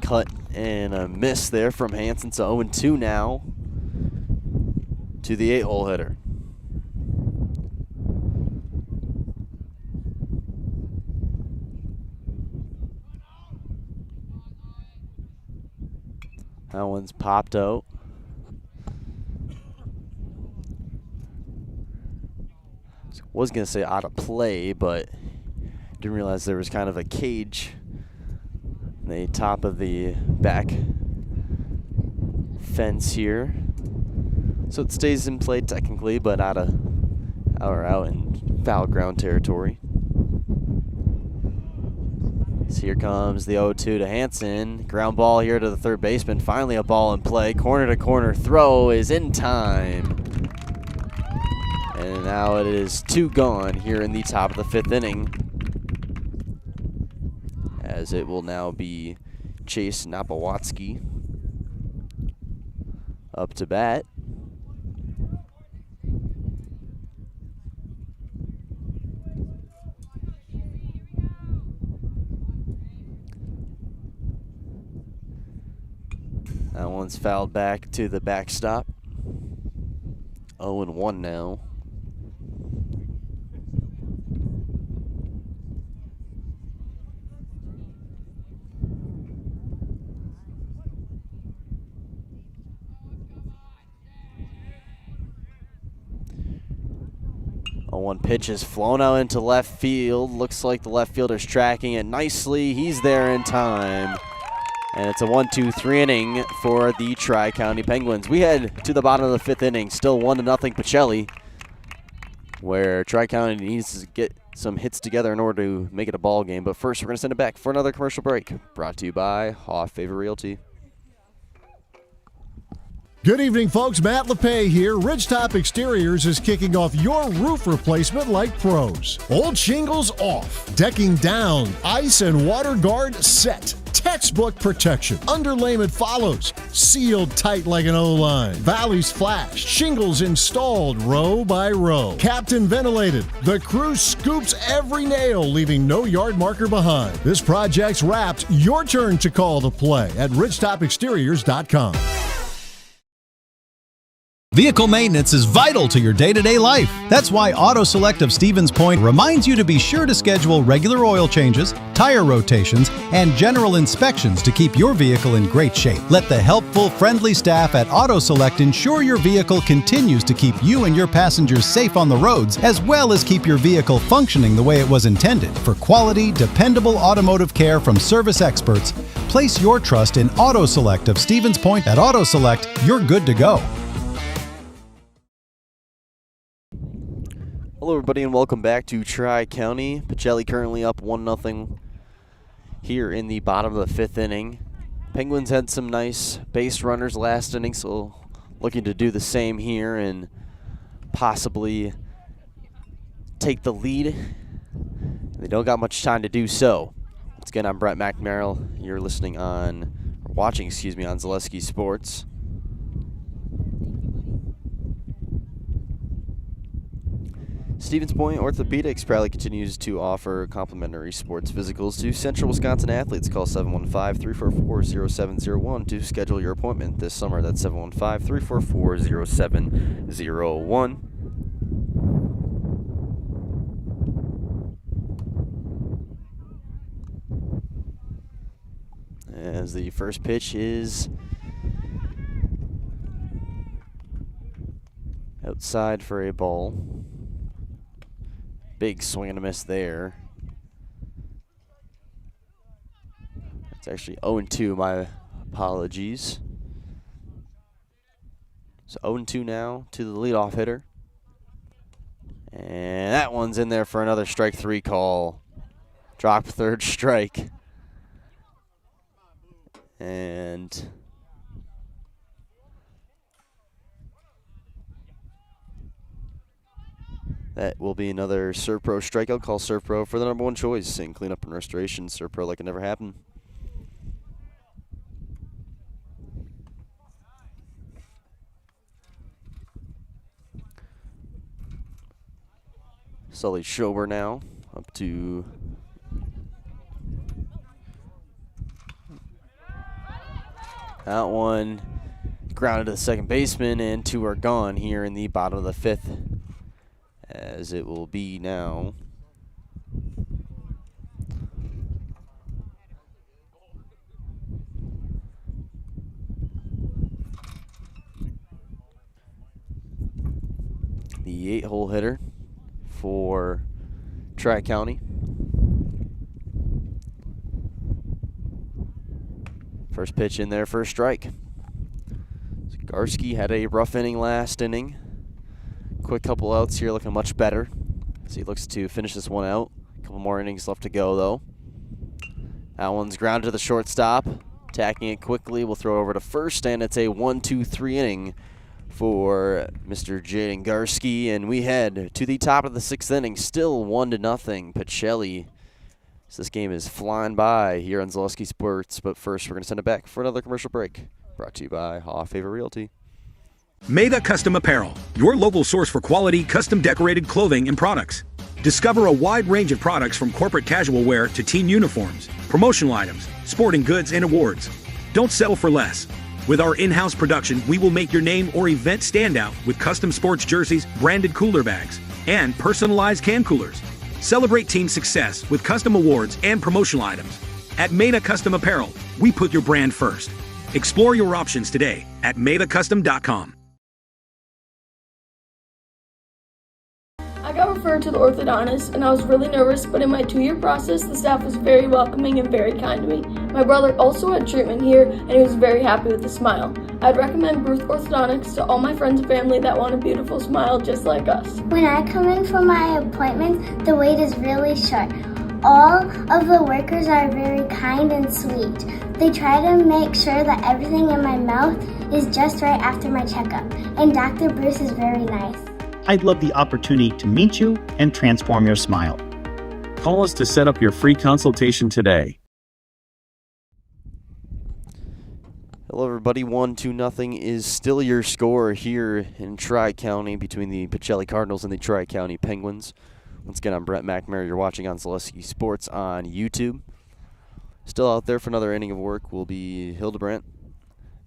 Cut and a miss there from Hansen, so 0-2 now to the 8-hole hitter. That one's popped out. Was going to say out of play, but didn't realize there was kind of a cage in the top of the back fence here. So it stays in play technically, but out in foul ground territory. So here comes the 0-2 to Hansen. Ground ball here to the third baseman. Finally a ball in play. Corner to corner throw is in time. And now it is 2 gone here in the top of the 5th inning, as it will now be Chase Napawatsky up to bat. That one's fouled back to the backstop. 0-1 now. One pitch is flown out into left field. Looks like the left fielder's tracking it nicely. He's there in time. And it's a 1-2-3 inning for the Tri-County Penguins. We head to the bottom of the 5th inning, still 1-0 Pacelli, where Tri-County needs to get some hits together in order to make it a ball game. But first, we're going to send it back for another commercial break. Brought to you by Hoff Favor Realty. Good evening, folks. Matt LePay here. Ridgetop Exteriors is kicking off your roof replacement like pros. Old shingles off, decking down, ice and water guard set. Textbook protection. Underlayment follows. Sealed tight like an O-line. Valleys flashed. Shingles installed row by row. Captain ventilated. The crew scoops every nail, leaving no yard marker behind. This project's wrapped. Your turn to call the play at ridgetopexteriors.com. Vehicle maintenance is vital to your day-to-day life. That's why Auto Select of Stevens Point reminds you to be sure to schedule regular oil changes, tire rotations, and general inspections to keep your vehicle in great shape. Let the helpful, friendly staff at Auto Select ensure your vehicle continues to keep you and your passengers safe on the roads, as well as keep your vehicle functioning the way it was intended. For quality, dependable automotive care from service experts, place your trust in Auto Select of Stevens Point. At Auto Select, you're good to go. Hello everybody and welcome back to Tri-County. Pacelli currently up 1-0 here in the bottom of the 5th inning. Penguins had some nice base runners last inning, so looking to do the same here and possibly take the lead. They don't got much time to do so. Once again, I'm Brett McNamara. You're watching on Zaleski Sports. Stevens Point Orthopedics proudly continues to offer complimentary sports physicals to Central Wisconsin athletes. Call 715-344-0701 to schedule your appointment this summer. That's 715-344-0701. As the first pitch is outside for a ball. Big swing and a miss there. It's actually 0-2, my apologies. So 0-2 now to the leadoff hitter. And that one's in there for another strike 3 call. Drop third strike. And that will be another Serpro strikeout. Call Serpro for the #1 choice in cleanup and restoration. Serpro like it never happened. Sully Schober now up to that one. Grounded to the second baseman, and 2 are gone here in the bottom of the 5th. As it will be now the 8-hole hitter for Tri-County. First pitch in there for a strike. Garski had a rough inning last inning. Quick couple outs here, looking much better as he looks to finish this one out. A couple more innings left to go, though. That one's grounded to the shortstop. Attacking it quickly, we'll throw over to first, and it's a 1-2-3 inning for Mr. Jaden Garski, and we head to the top of the 6th inning, still 1-0. Pacelli. So this game is flying by here on Zaleski Sports, but first we're going to send it back for another commercial break. Brought to you by Haw Favor Realty. Meda Custom Apparel, your local source for quality, custom decorated clothing and products. Discover a wide range of products from corporate casual wear to team uniforms, promotional items, sporting goods, and awards. Don't settle for less. With our in-house production, we will make your name or event stand out with custom sports jerseys, branded cooler bags, and personalized can coolers. Celebrate team success with custom awards and promotional items. At Meda Custom Apparel, we put your brand first. Explore your options today at medacustom.com. I got referred to the orthodontist and I was really nervous, but in my 2-year process, the staff was very welcoming and very kind to me. My brother also had treatment here and he was very happy with the smile. I'd recommend Bruce Orthodontics to all my friends and family that want a beautiful smile just like us. When I come in for my appointment, the wait is really short. All of the workers are very kind and sweet. They try to make sure that everything in my mouth is just right after my checkup, and Dr. Bruce is very nice. I'd love the opportunity to meet you and transform your smile. Call us to set up your free consultation today. Hello everybody, 1-0 is still your score here in Tri-County between the Pacelli Cardinals and the Tri-County Penguins. Once again, I'm Brett McNamara. You're watching on Zaleski Sports on YouTube. Still out there for another inning of work will be Hildebrandt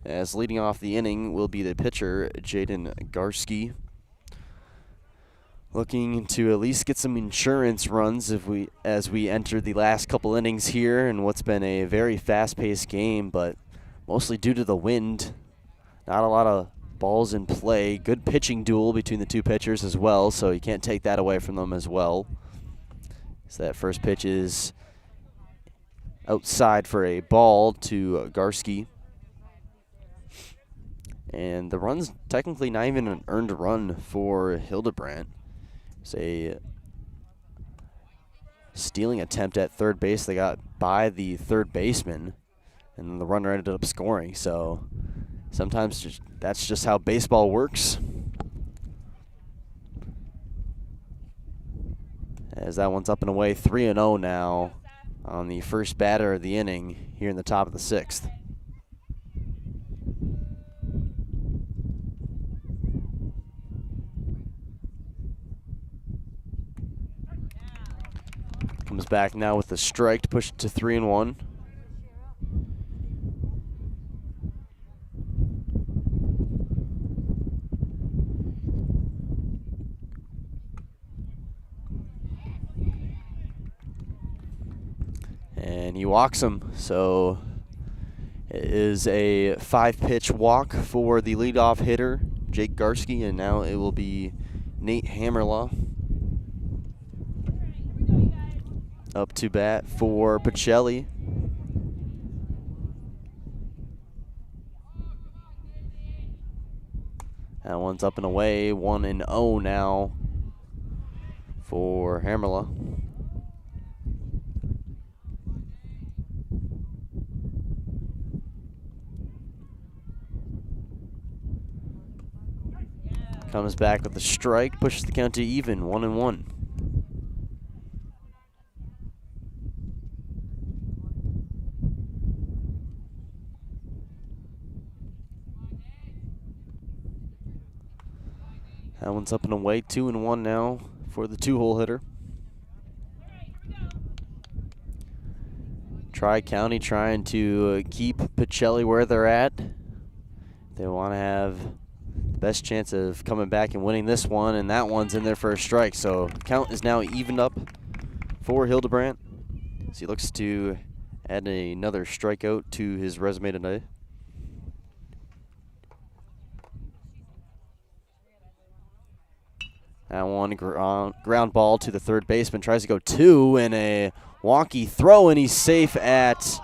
as leading off the inning will be the pitcher, Jaden Garski. Looking to at least get some insurance runs as we enter the last couple innings here in what's been a very fast-paced game, but mostly due to the wind. Not a lot of balls in play. Good pitching duel between the two pitchers as well, so you can't take that away from them as well. So that first pitch is outside for a ball to Garski. And the run's technically not even an earned run for Hildebrandt. It's a stealing attempt at third base. They got by the third baseman, and then the runner ended up scoring. So sometimes that's just how baseball works. As that one's up and away, 3-0 now on the first batter of the inning here in the top of the sixth. Comes back now with the strike to push it to 3-1. And he walks him, so it is a 5-pitch walk for the leadoff hitter, Jake Garski, and now it will be Nate Hammerlaw up to bat for Pacelli. That one's up and away, 1-0 now for Hammerlaw. Comes back with the strike, pushes the count to even, 1-1. That one's up and away, 2-1 now for the two-hole hitter. Tri-County trying to keep Pacelli where they're at. They want to have the best chance of coming back and winning this one, and that one's in there for a strike. So count is now evened up for Hildebrandt. So he looks to add another strikeout to his resume today. That one ground ball to the third baseman, tries to go two, and a wonky throw, and he's safe at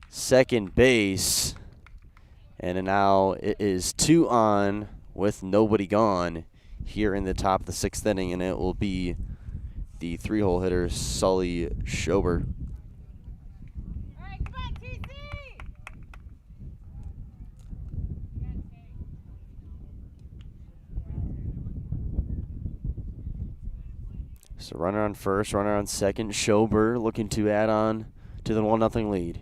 second base. And now it is 2 on with nobody gone here in the top of the sixth inning, and it will be the three-hole hitter, Sully Schober. So runner on first, runner on second. Schober looking to add on to the 1-0 lead.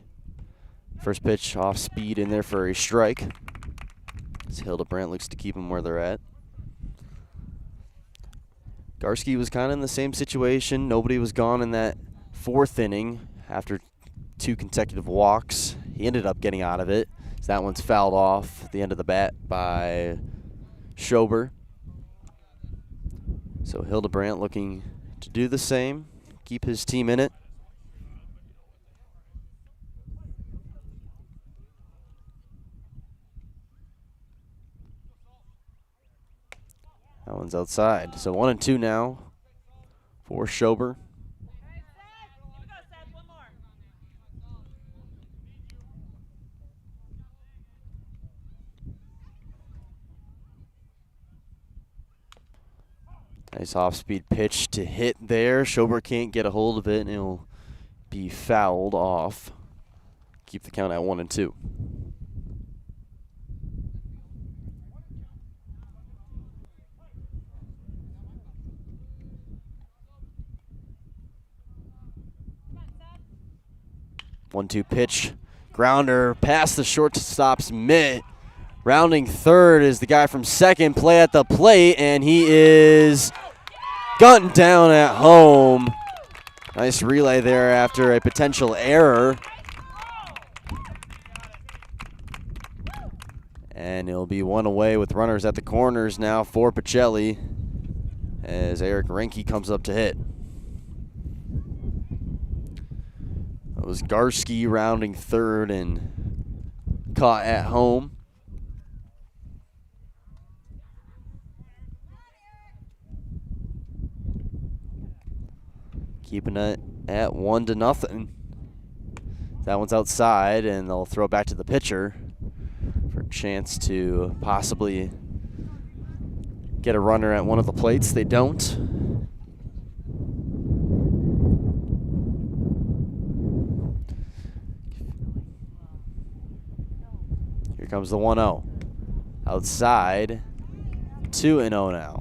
First pitch off speed in there for a strike. As Hildebrandt looks to keep them where they're at. Garski was kind of in the same situation. Nobody was gone in that fourth inning after 2 consecutive walks. He ended up getting out of it. So that one's fouled off at the end of the bat by Schober. So Hildebrandt looking to do the same, keep his team in it. That one's outside. So 1-2 now for Schober. Nice off-speed pitch to hit there. Schober can't get a hold of it, and it'll be fouled off. Keep the count at 1-2. One-two pitch. Grounder past the shortstop's mitt. Rounding third is the guy from second, play at the plate, and he is gunned down at home. Nice relay there after a potential error. And it'll be one away with runners at the corners now for Pacelli as Eric Renke comes up to hit. It was Garski rounding third and caught at home. Keeping it at 1-0. That one's outside, and they'll throw it back to the pitcher for a chance to possibly get a runner at one of the plates. They don't. Here comes the 1-0. Outside, 2-0 now.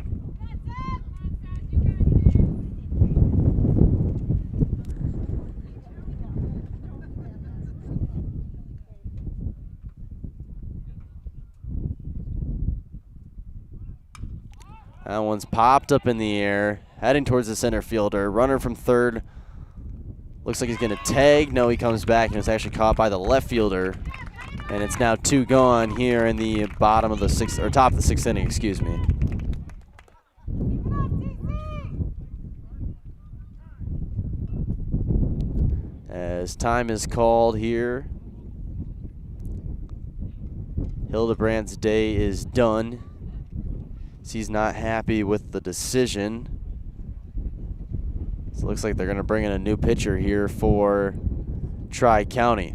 That one's popped up in the air, heading towards the center fielder. Runner from third. Looks like he's going to tag. No, he comes back and it's actually caught by the left fielder. And it's now 2 gone here in the bottom of the sixth, or top of the 6th inning, excuse me. As time is called here, Hildebrandt's day is done. He's not happy with the decision. So it looks like they're going to bring in a new pitcher here for Tri-County.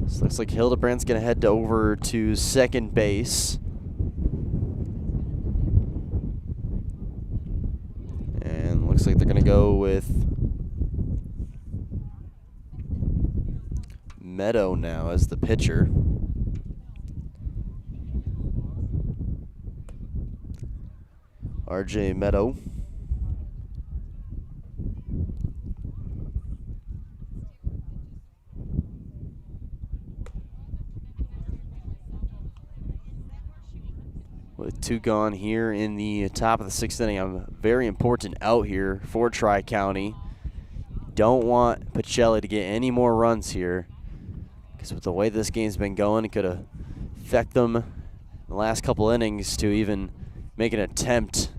So looks like Hildebrandt's going to head over to second base. And looks like they're going to go with Meadow now as the pitcher. RJ Meadow. With 2 gone here in the top of the 6th inning, a very important out here for Tri-County. Don't want Pacelli to get any more runs here, because with the way this game's been going, it could affect them in the last couple innings to even make an attempt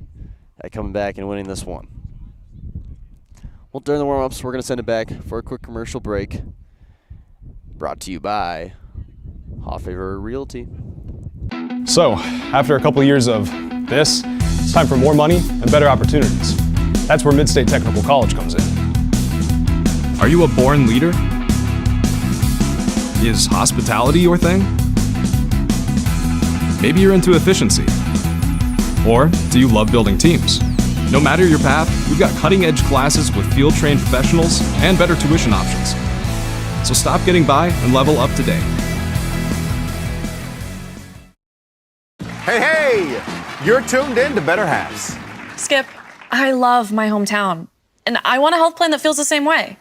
at coming back and winning this one. Well, during the warm-ups, we're going to send it back for a quick commercial break. Brought to you by Hoffavor Realty. So, after a couple years of this, it's time for more money and better opportunities. That's where Mid-State Technical College comes in. Are you a born leader? Is hospitality your thing? Maybe you're into efficiency. Or do you love building teams? No matter your path, we've got cutting-edge classes with field-trained professionals and better tuition options. So stop getting by and level up today. Hey, hey! You're tuned in to Better Halves. Skip, I love my hometown, and I want a health plan that feels the same way.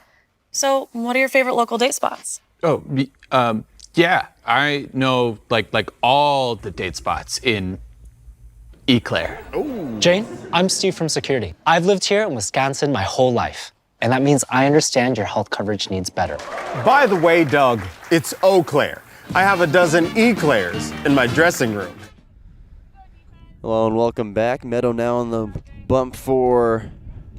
So, what are your favorite local date spots? Oh, yeah, I know like all the date spots in Eau Claire. Jane, I'm Steve from security. I've lived here in Wisconsin my whole life, and that means I understand your health coverage needs better. By the way, Doug, it's Eau Claire. I have a dozen Eclairs in my dressing room. Hello and welcome back. Meadow now on the bump for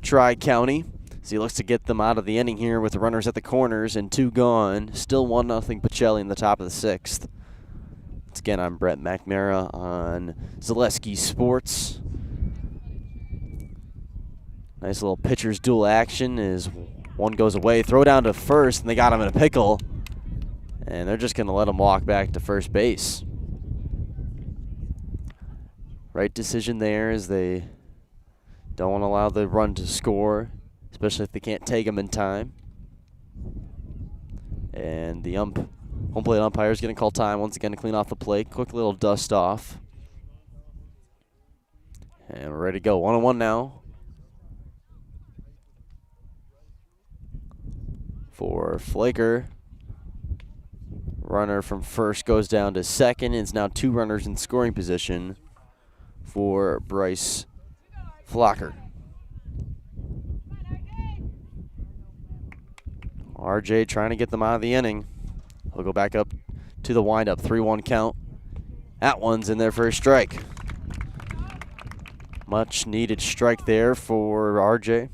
Tri-County. So he looks to get them out of the inning here with the runners at the corners and 2 gone. Still 1-0 Pacelli in the top of the 6th. Once again, I'm Brett McNamara on Zaleski Sports. Nice little pitcher's duel action as one goes away. Throw down to first, and they got him in a pickle. And they're just going to let him walk back to first base. Right decision there, as they don't want to allow the run to score, especially if they can't take them in time. And the home plate umpire is going to call time once again to clean off the plate. Quick little dust off. And we're ready to go. 1-1 now for Flaker. Runner from first goes down to second. It's now 2 runners in scoring position for Bryce Flocker. RJ trying to get them out of the inning. He'll go back up to the windup. 3-1 count. That one's in there for a strike. Much needed strike there for RJ.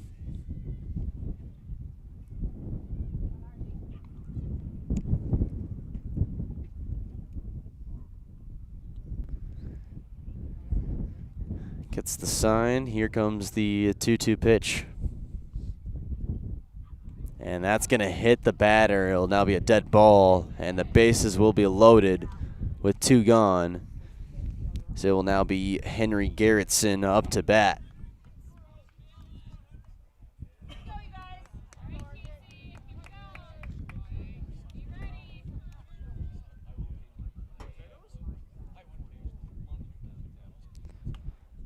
Gets the sign. Here comes the 2-2 pitch. And that's going to hit the batter. It'll now be a dead ball, and the bases will be loaded with 2 gone. So it will now be Henry Garrettson up to bat.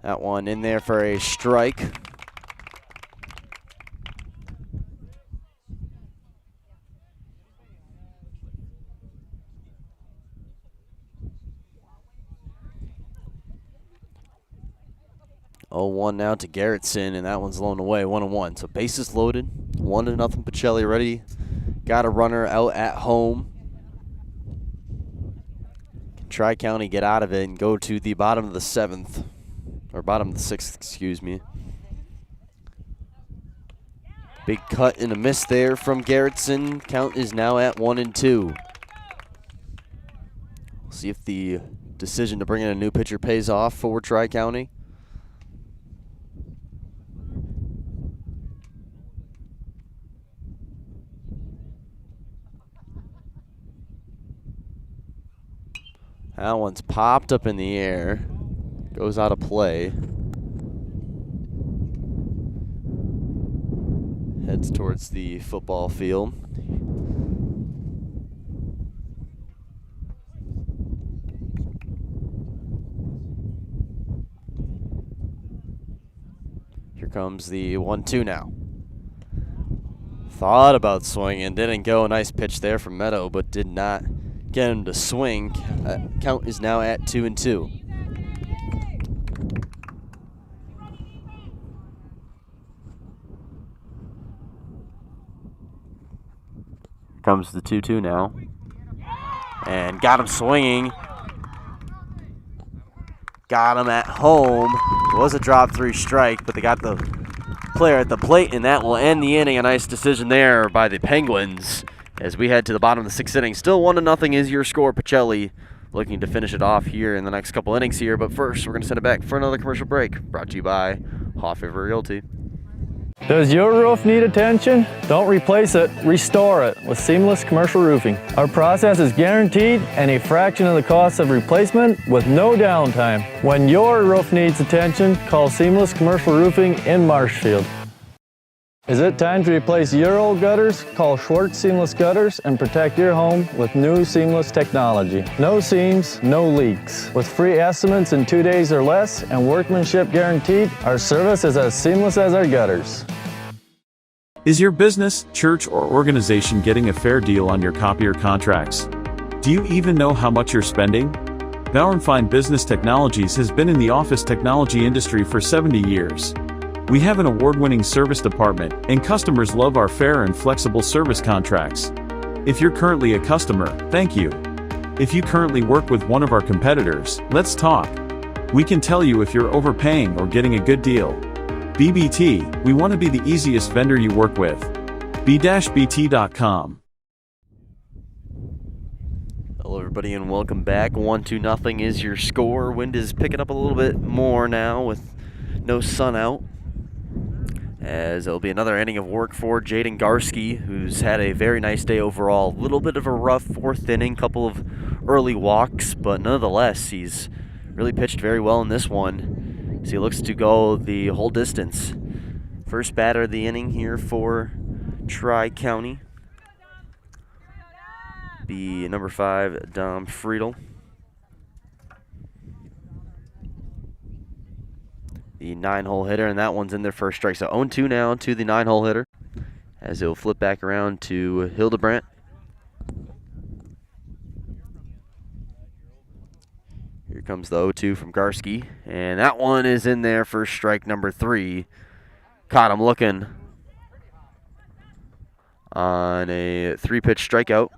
That one in there for a strike. Oh, 1 now to Garrettson, and that one's blown away, 1-1. So bases loaded, 1-0 Pacelli ready. Got a runner out at home. Can Tri-County get out of it and go to the bottom of the 7th, or bottom of the 6th, excuse me. Big cut and a miss there from Garrettson. Count is now at 1-2. We'll see if the decision to bring in a new pitcher pays off for Tri-County. That one's popped up in the air. Goes out of play. Heads towards the football field. Here comes the 1-2 now. Thought about swinging, didn't go. Nice pitch there from Meadow, but did not get him to swing. Count is now at 2-2. Comes the 2-2 now. And got him swinging. Got him at home. It was a drop 3 strike, but they got the player at the plate, and that will end the inning. A nice decision there by the Penguins as we head to the bottom of the 6th inning. Still 1-0 is your score. Pacelli looking to finish it off here in the next couple innings here. But first, we're going to send it back for another commercial break. Brought to you by Hoffer Realty. Does your roof need attention? Don't replace it, restore it with Seamless Commercial Roofing. Our process is guaranteed and a fraction of the cost of replacement with no downtime. When your roof needs attention, call Seamless Commercial Roofing in Marshfield. Is it time to replace your old gutters? Call Schwartz Seamless Gutters and protect your home with new seamless technology. No seams, no leaks. With free estimates in 2 days or less and workmanship guaranteed, our service is as seamless as our gutters. Is your business, church, or organization getting a fair deal on your copier contracts? Do you even know how much you're spending? Bauer & Fine Business Technologies has been in the office technology industry for 70 years. We have an award-winning service department, and customers love our fair and flexible service contracts. If you're currently a customer, thank you. If you currently work with one of our competitors, let's talk. We can tell you if you're overpaying or getting a good deal. BBT, we want to be the easiest vendor you work with. b-bt.com. Hello everybody and welcome back. 1-0 is your score. Wind is picking up a little bit more now with no sun out, as it'll be another inning of work for Jaden Garski, who's had a very nice day overall. A little bit of a rough 4th inning, couple of early walks, but nonetheless, he's really pitched very well in this one. So he looks to go the whole distance. First batter of the inning here for Tri-County be number 5, Dom Friedel. The 9-hole hitter, and that one's in there for a strike. So 0-2 now to the 9-hole hitter, as he'll flip back around to Hildebrandt. Here comes the 0-2 from Garski, and that one is in there for strike number 3. Caught him looking on a 3-pitch strikeout.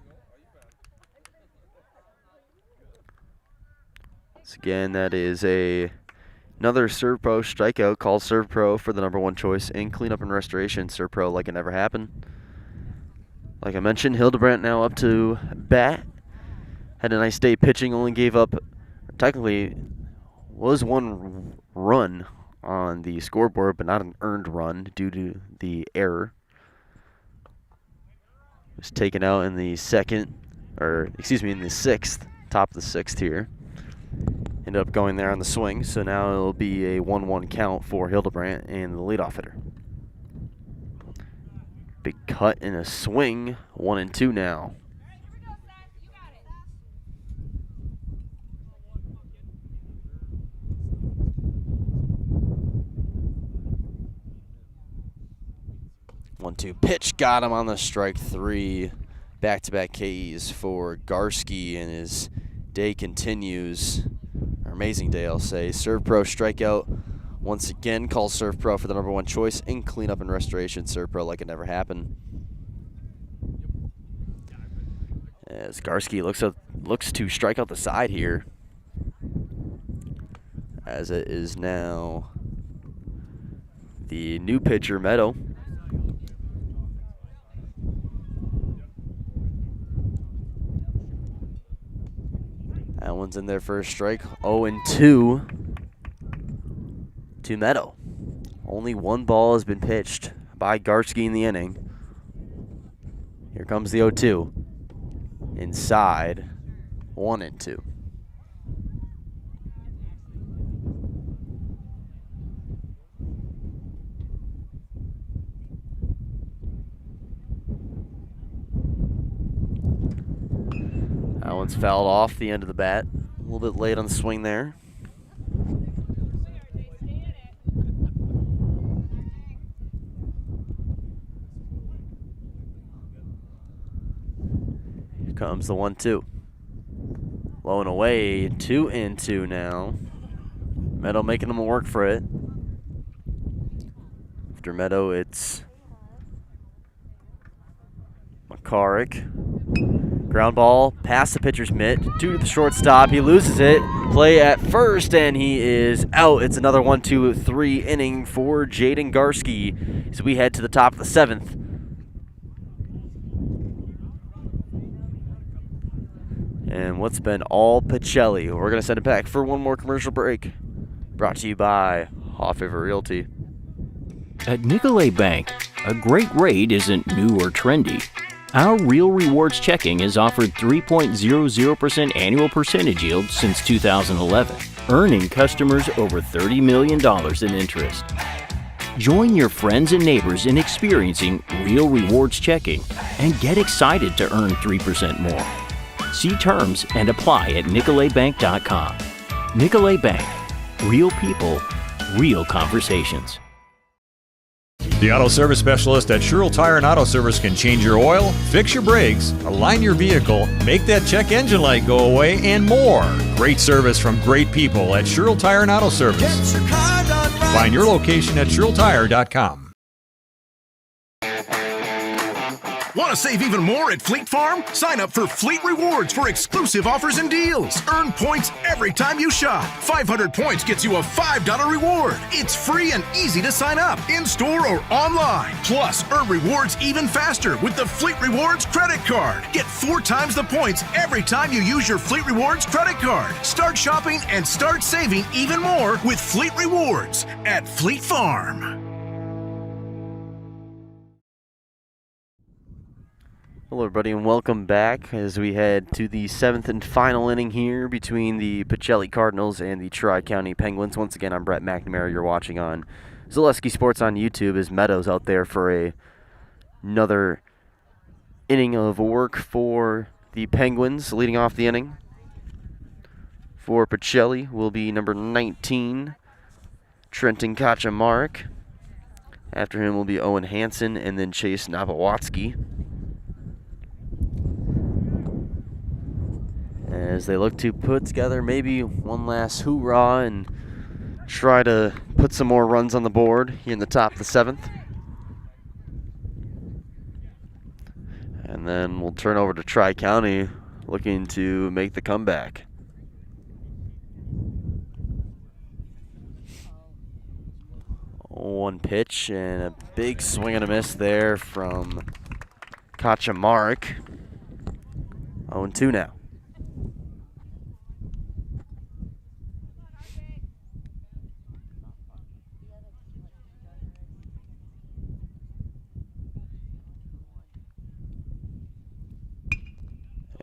So again, that is another Serve Pro strikeout. Call Serve Pro for the number 1 choice in cleanup and restoration. Serve Pro like it never happened. Like I mentioned, Hildebrandt now up to bat. Had a nice day pitching, only gave up, technically, was 1 run on the scoreboard, but not an earned run due to the error. Was taken out in the in the 6th, top of the 6th here. Ended up going there on the swing, so now it'll be a 1-1 count for Hildebrandt and the leadoff hitter. Big cut and a swing, 1-2 now. One-two pitch, got him on the strike 3. Back-to-back Ks for Garski, and his day continues. An amazing day, I'll say. Serve Pro strikeout. Once again, call Serve Pro for the number 1 choice in cleanup and restoration. Serve Pro like it never happened. As Garski looks to strike out the side here. As it is now the new pitcher, Meadow. That one's in there for a strike. 0-2 to Meadow. Only 1 ball has been pitched by Garski in the inning. Here comes the 0-2. Inside. 1-2. That one's fouled off the end of the bat. A little bit late on the swing there. Here comes the 1-2. Low and away, 2-2 now. Meadow making them work for it. After Meadow, it's McCarrick. Ground ball past the pitcher's mitt to the shortstop. He loses it. Play at first, and he is out. It's another 1-2-3 inning for Jaden Garski as we head to the top of the 7th. And what's been all Pacelli. We're going to send it back for one more commercial break. Brought to you by Off Favor Realty. At Nicolay Bank, a great rate isn't new or trendy. Our Real Rewards checking has offered 3.00% annual percentage yield since 2011, earning customers over $30 million in interest. Join your friends and neighbors in experiencing Real Rewards checking and get excited to earn 3% more. See terms and apply at nicolaybank.com. Nicolay Bank. Real people, real conversations. The auto service specialist at Sherrill Tire and Auto Service can change your oil, fix your brakes, align your vehicle, make that check engine light go away, and more. Great service from great people at Sherrill Tire and Auto Service. Find your location at SherrillTire.com. Want to save even more at Fleet Farm? Sign up for Fleet Rewards for exclusive offers and deals. Earn points every time you shop. 500 points gets you a $5 reward. It's free and easy to sign up, in-store or online. Plus, earn rewards even faster with the Fleet Rewards credit card. Get 4 times the points every time you use your Fleet Rewards credit card. Start shopping and start saving even more with Fleet Rewards at Fleet Farm. Hello everybody and welcome back as we head to the 7th and final inning here between the Pacelli Cardinals and the Tri-County Penguins. Once again, I'm Brett McNamara. You're watching on Zaleski Sports on YouTube as Meadows out there for another inning of work for the Penguins. Leading off the inning for Pacelli will be number 19, Trenton Kaczmarek. After him will be Owen Hansen and then Chase Napowatsky. as they look to put together maybe one last hoorah and try to put some more runs on the board here in the top of the 7th. And then we'll turn over to Tri-County, looking to make the comeback. One pitch and a big swing and a miss there from Kachamark. 0-2 now.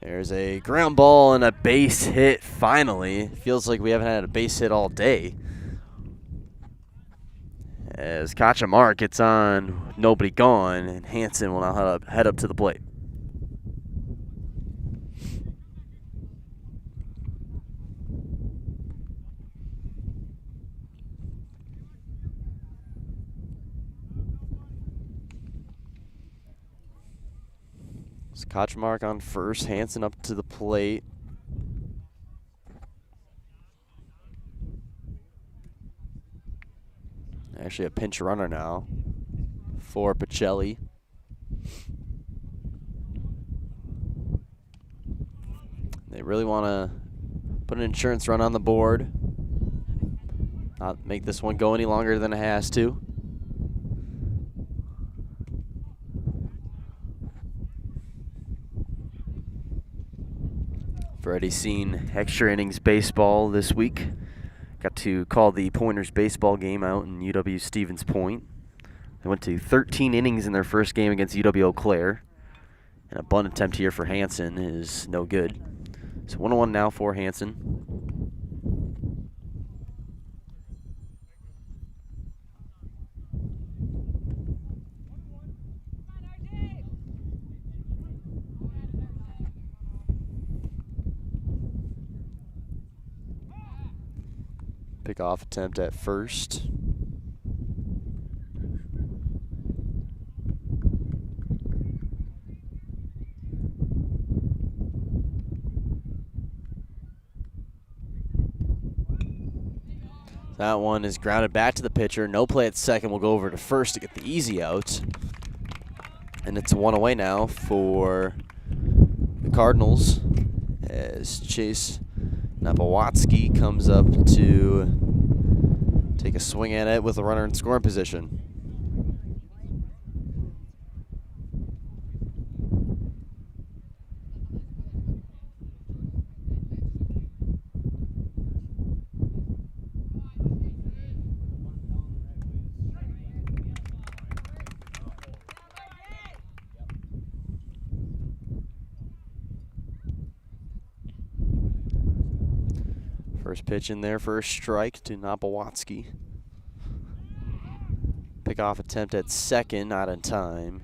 There's a ground ball and a base hit finally. Feels like we haven't had a base hit all day. As Kachamark gets on, nobody gone, and Hansen will now head up to the plate. Kachamark on first, Hansen up to the plate. Actually a pinch runner now for Pacelli. They really want to put an insurance run on the board. Not make this one go any longer than it has to. I've already seen extra innings baseball this week. Got to call the Pointers baseball game out in UW Stevens Point. They went to 13 innings in their first game against UW Eau Claire. And a bunt attempt here for Hansen is no good. So 1-1 now for Hansen. Pick-off attempt at first. That one is grounded back to the pitcher. No play at second. We'll go over to first to get the easy out. And it's 1 away now for the Cardinals as Chase Napowatsky comes up to take a swing at it with a runner in scoring position. First pitch in there for a strike to Napowatsky. Pick-off attempt at second, not in time.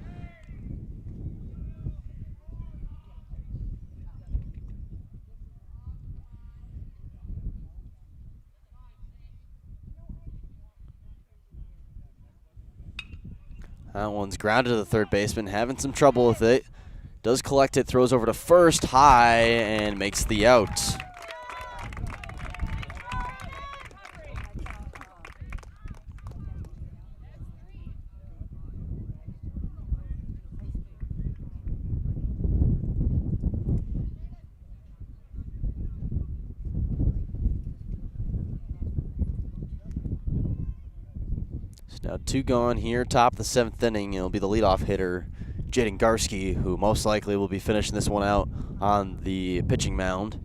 That one's grounded to the third baseman, having some trouble with it. Does collect it, throws over to first, high, and makes the out. Now 2 gone here, top of the 7th inning. It'll be the leadoff hitter, Jaden Garski, who most likely will be finishing this one out on the pitching mound.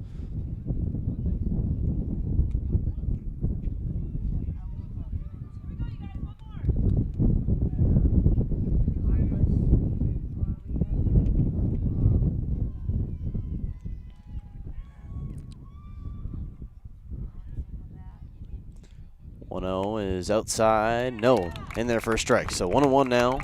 Is outside, no, in there for a strike. So 1-1 now.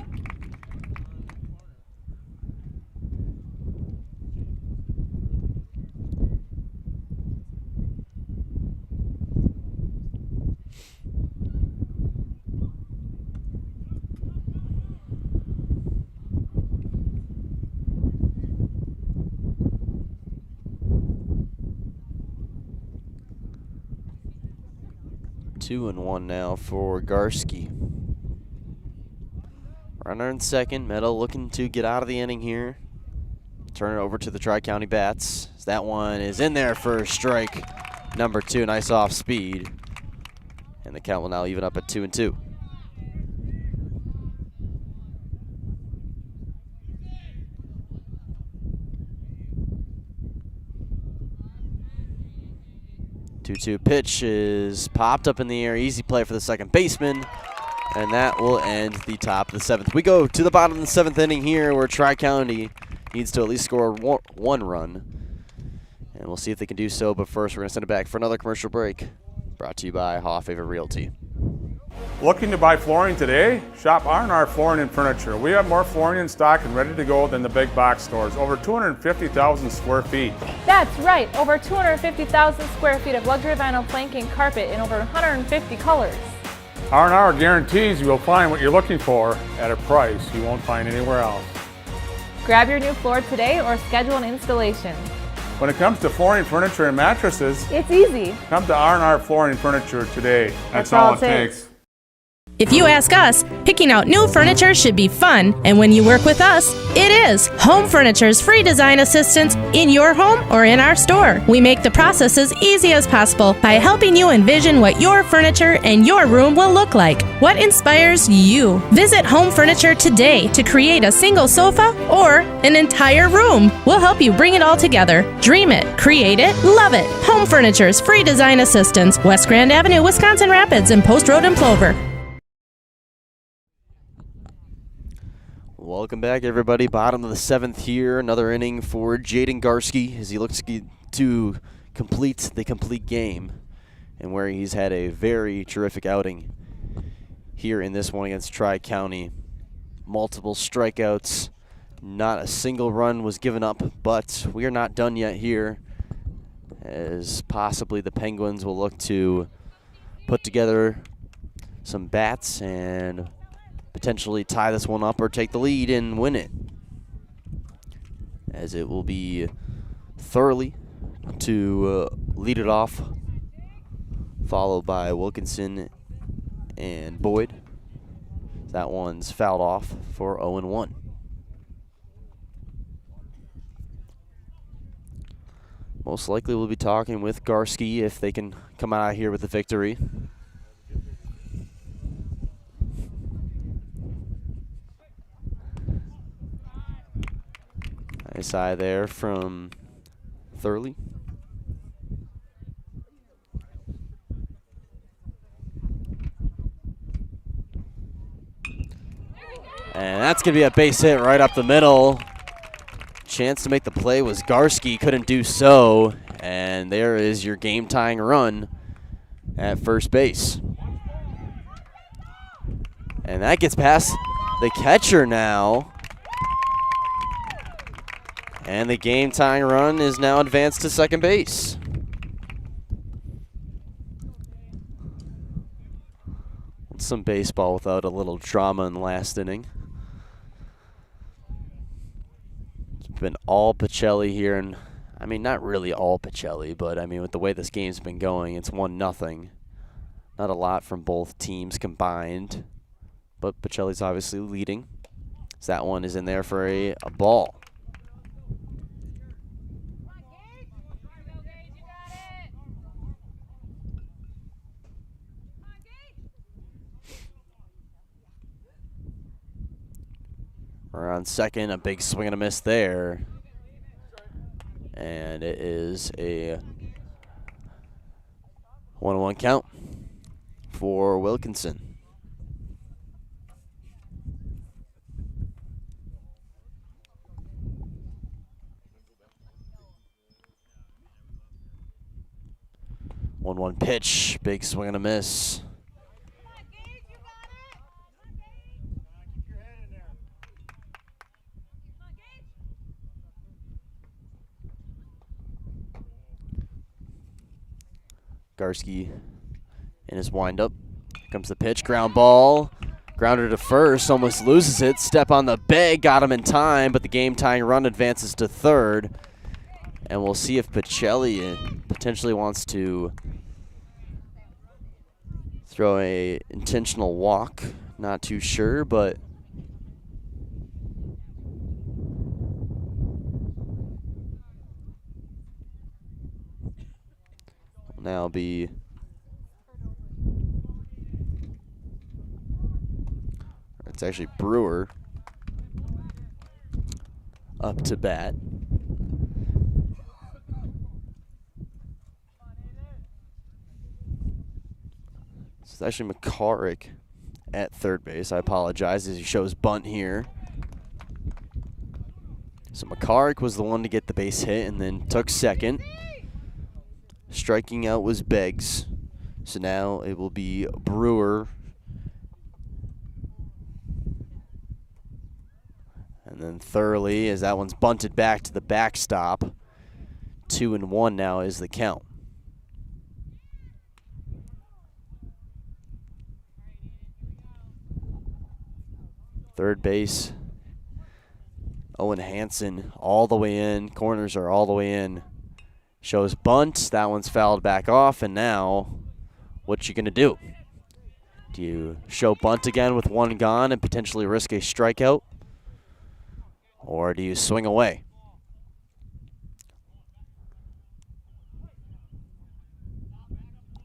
2-1 now for Garski. Runner in second. Meadow looking to get out of the inning here. Turn it over to the Tri-County Bats. That one is in there for strike number 2. Nice off speed. And the count will now even up at 2-2. Two pitch is popped up in the air. Easy play for the second baseman. And that will end the top of the 7th. We go to the bottom of the 7th inning here where Tri-County needs to at least score one run. And we'll see if they can do so. But first, we're going to send it back for another commercial break. Brought to you by Haw Favorite Realty. Looking to buy flooring today? Shop R&R Flooring and Furniture. We have more flooring in stock and ready to go than the big box stores. Over 250,000 square feet. That's right, over 250,000 square feet of luxury vinyl planking carpet in over 150 colors. R&R guarantees you will find what you're looking for at a price you won't find anywhere else. Grab your new floor today or schedule an installation. When it comes to flooring, furniture, and mattresses, it's easy. Come to R&R Flooring and Furniture today. That's all it takes. If you ask us, picking out new furniture should be fun, and when you work with us, it is. Home Furniture's free design assistance in your home or in our store. We make the process as easy as possible by helping you envision what your furniture and your room will look like. What inspires you? Visit Home Furniture today to create a single sofa or an entire room. We'll help you bring it all together. Dream it, create it, love it. Home Furniture's free design assistance, West Grand Avenue, Wisconsin Rapids, and Post Road in Plover. Welcome back, everybody. Bottom of the 7th here. Another inning for Jaden Garski as he looks to complete the complete game, and where he's had a very terrific outing here in this one against Tri-County. Multiple strikeouts. Not a single run was given up, but we are not done yet here, as possibly the Penguins will look to put together some bats and potentially tie this one up or take the lead and win it, as it will be Thoroughly to lead it off, followed by Wilkinson and Boyd. That one's fouled off for 0-1. Most likely we'll be talking with Garski if they can come out here with the victory. Nice eye there from Thoroughly. And that's going to be a base hit right up the middle. Chance to make the play was Garski, couldn't do so. And there is your game-tying run at first base. And that gets past the catcher now. And the game-tying run is now advanced to second base. Some baseball without a little drama in the last inning. It's been all Pacelli here, and I mean, not really all Pacelli, but I mean, with the way this game's been going, it's 1-0. Not a lot from both teams combined, but Pacelli's obviously leading. So that one is in there for a ball. We're on second, a big swing and a miss there. And it is a 1-1 count for Wilkinson. One pitch, big swing and a miss. Garski in his windup. Here comes the pitch, ground ball. Grounder to first, almost loses it. Step on the bag, got him in time, but the game-tying run advances to third. And we'll see if Pacelli potentially wants to throw a intentional walk. Not too sure, but will now be it's actually Brewer up to bat. It's actually McCarrick at third base. I apologize as he shows bunt here. So McCarrick was the one to get the base hit and then took second. Striking out was Beggs. So now it will be Brewer. And then Thurley, as that one's bunted back to the backstop. 2-1 now is the count. Third base, Owen Hansen all the way in. Corners are all the way in. Shows bunt. That one's fouled back off. And now, what you going to do? Do you show bunt again with one gone and potentially risk a strikeout? Or do you swing away?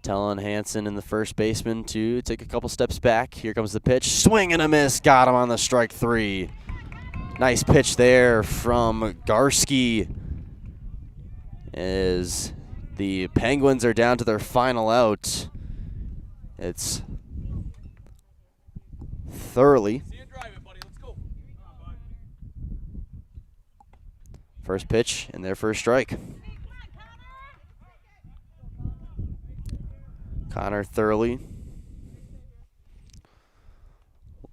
Telling Hansen and the first baseman to take a couple steps back. Here comes the pitch. Swing and a miss. Got him on the strike three. Nice pitch there from Garski. As the Penguins are down to their final out. It's Thurley. First pitch and their first strike. Connor Thurley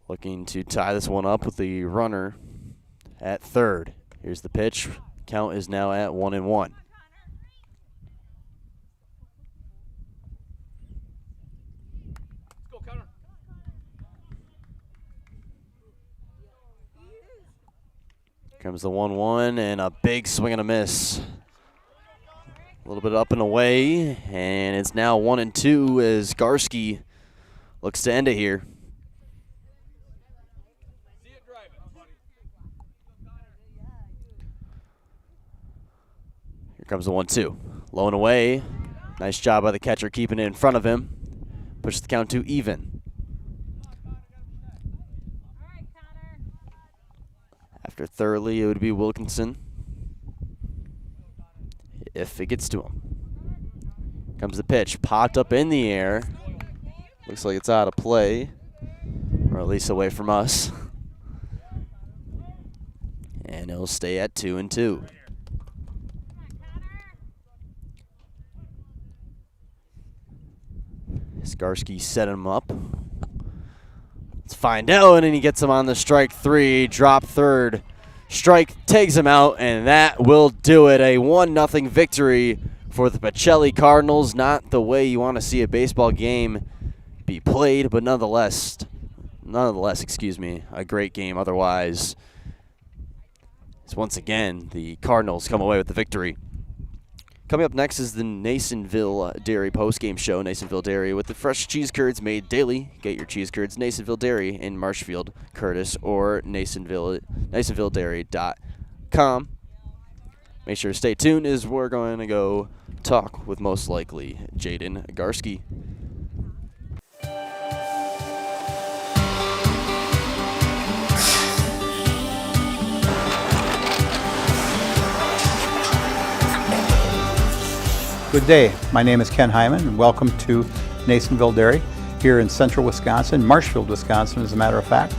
looking to tie this one up with the runner at third. Here's the pitch. Count is now at 1-1. Comes the 1-1 and a big swing and a miss. A little bit up and away, and it's now 1-2 as Garski looks to end it here. Here comes the 1-2. Low and away. Nice job by the catcher keeping it in front of him. Pushes the count to even. After Thurley, it would be Wilkinson. If it gets to him. Comes the pitch, popped up in the air. Looks like it's out of play, or at least away from us. And it'll stay at 2-2. Skarsky set him up. Let's find out, and he gets him on the strike three, drop third. Strike takes him out, and that will do it. A 1-0 victory for the Pacelli Cardinals. Not the way you want to see a baseball game be played, but nonetheless, a great game otherwise. As once again, the Cardinals come away with the victory. Coming up next is the Nasonville Dairy postgame show. Nasonville Dairy with the fresh cheese curds made daily. Get your cheese curds, Nasonville Dairy in Marshfield, Curtis, or NasonvilleDairy.com. Make sure to stay tuned as we're going to go talk with most likely Jaden Garski. Good day. My name is Ken Hyman, and welcome to Nasonville Dairy here in central Wisconsin, Marshfield, Wisconsin, as a matter of fact.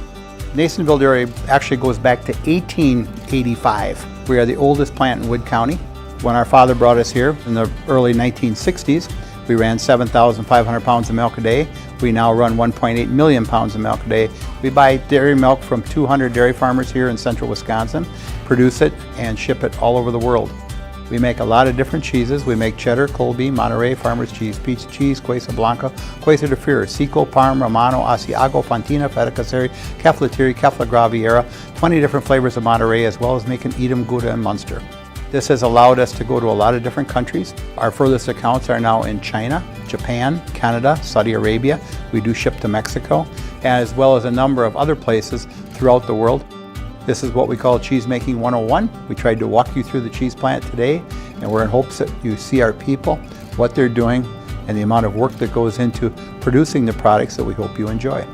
Nasonville Dairy actually goes back to 1885. We are the oldest plant in Wood County. When our father brought us here in the early 1960s, we ran 7,500 pounds of milk a day. We now run 1.8 million pounds of milk a day. We buy dairy milk from 200 dairy farmers here in central Wisconsin, produce it, and ship it all over the world. We make a lot of different cheeses. We make cheddar, Colby, Monterey, Farmer's Cheese, Pizza Cheese, Quesa Blanca, Quesa de Freer, Seco, Parm, Romano, Asiago, Fontina, Feta Caseri, Keflatiri, Kefla Graviera, 20 different flavors of Monterey, as well as making Edam, Gouda, and Munster. This has allowed us to go to a lot of different countries. Our furthest accounts are now in China, Japan, Canada, Saudi Arabia. We do ship to Mexico, as well as a number of other places throughout the world. This is what we call Cheese Making 101. We tried to walk you through the cheese plant today, and we're in hopes that you see our people, what they're doing, and the amount of work that goes into producing the products that we hope you enjoy.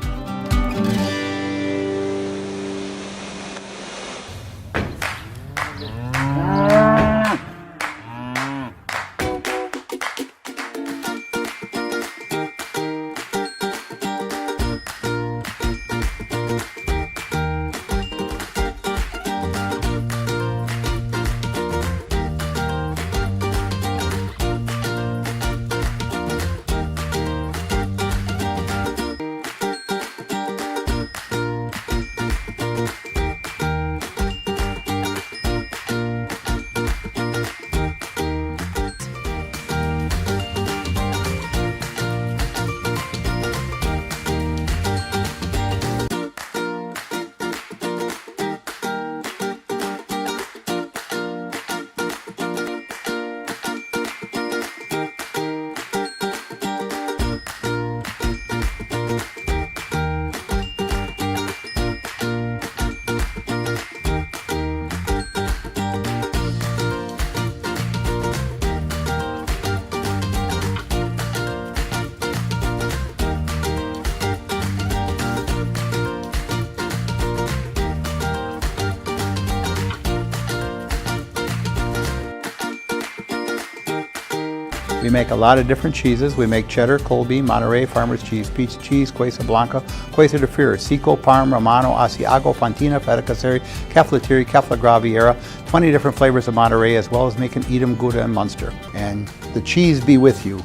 We make a lot of different cheeses. We make cheddar, Colby, Monterey, Farmer's Cheese, Peach Cheese, Quesa Blanca, Quesa de Freer, Seco, Parm, Romano, Asiago, Fontina, Feta Caseri, Caflateri, Cafla Graviera, 20 different flavors of Monterey, as well as making Edam, Gouda, and Munster. And the cheese be with you.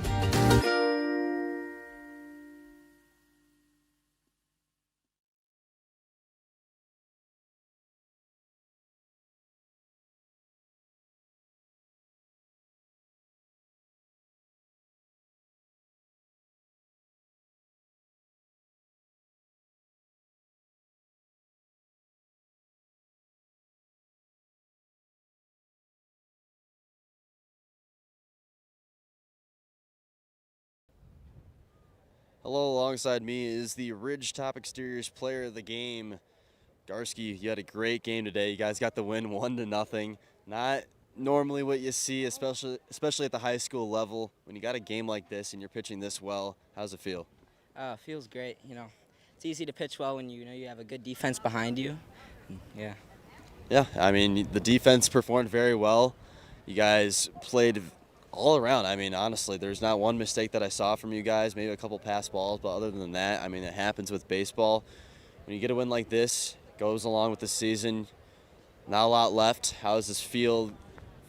Hello, alongside me is the Ridge Top Exteriors player of the game, Garsky. You had a great game today. You guys got the win 1-0. Not normally what you see, especially at the high school level. When you got a game like this and you're pitching this well, how's it feel? Feels great. It's easy to pitch well when you know you have a good defense behind you. Yeah. Yeah, I mean, the defense performed very well. You guys played all around. I mean, honestly, there's not one mistake that I saw from you guys, maybe a couple pass balls, but other than that, I mean, it happens with baseball. When you get a win like this, it goes along with the season. Not a lot left. How does this feel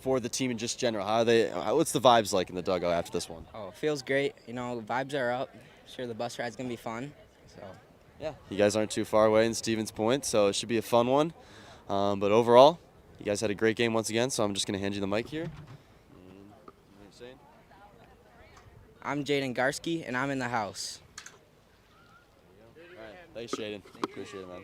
for the team in just general? What's the vibes like in the dugout after this one? Oh, it feels great. The vibes are up. Sure, the bus ride's going to be fun. So, yeah. You guys aren't too far away in Stevens Point, so it should be a fun one. But overall, you guys had a great game once again, so I'm just going to hand you the mic here. I'm Jaden Garsky, and I'm in the house. All right. Thanks, Jaden. Appreciate it, man.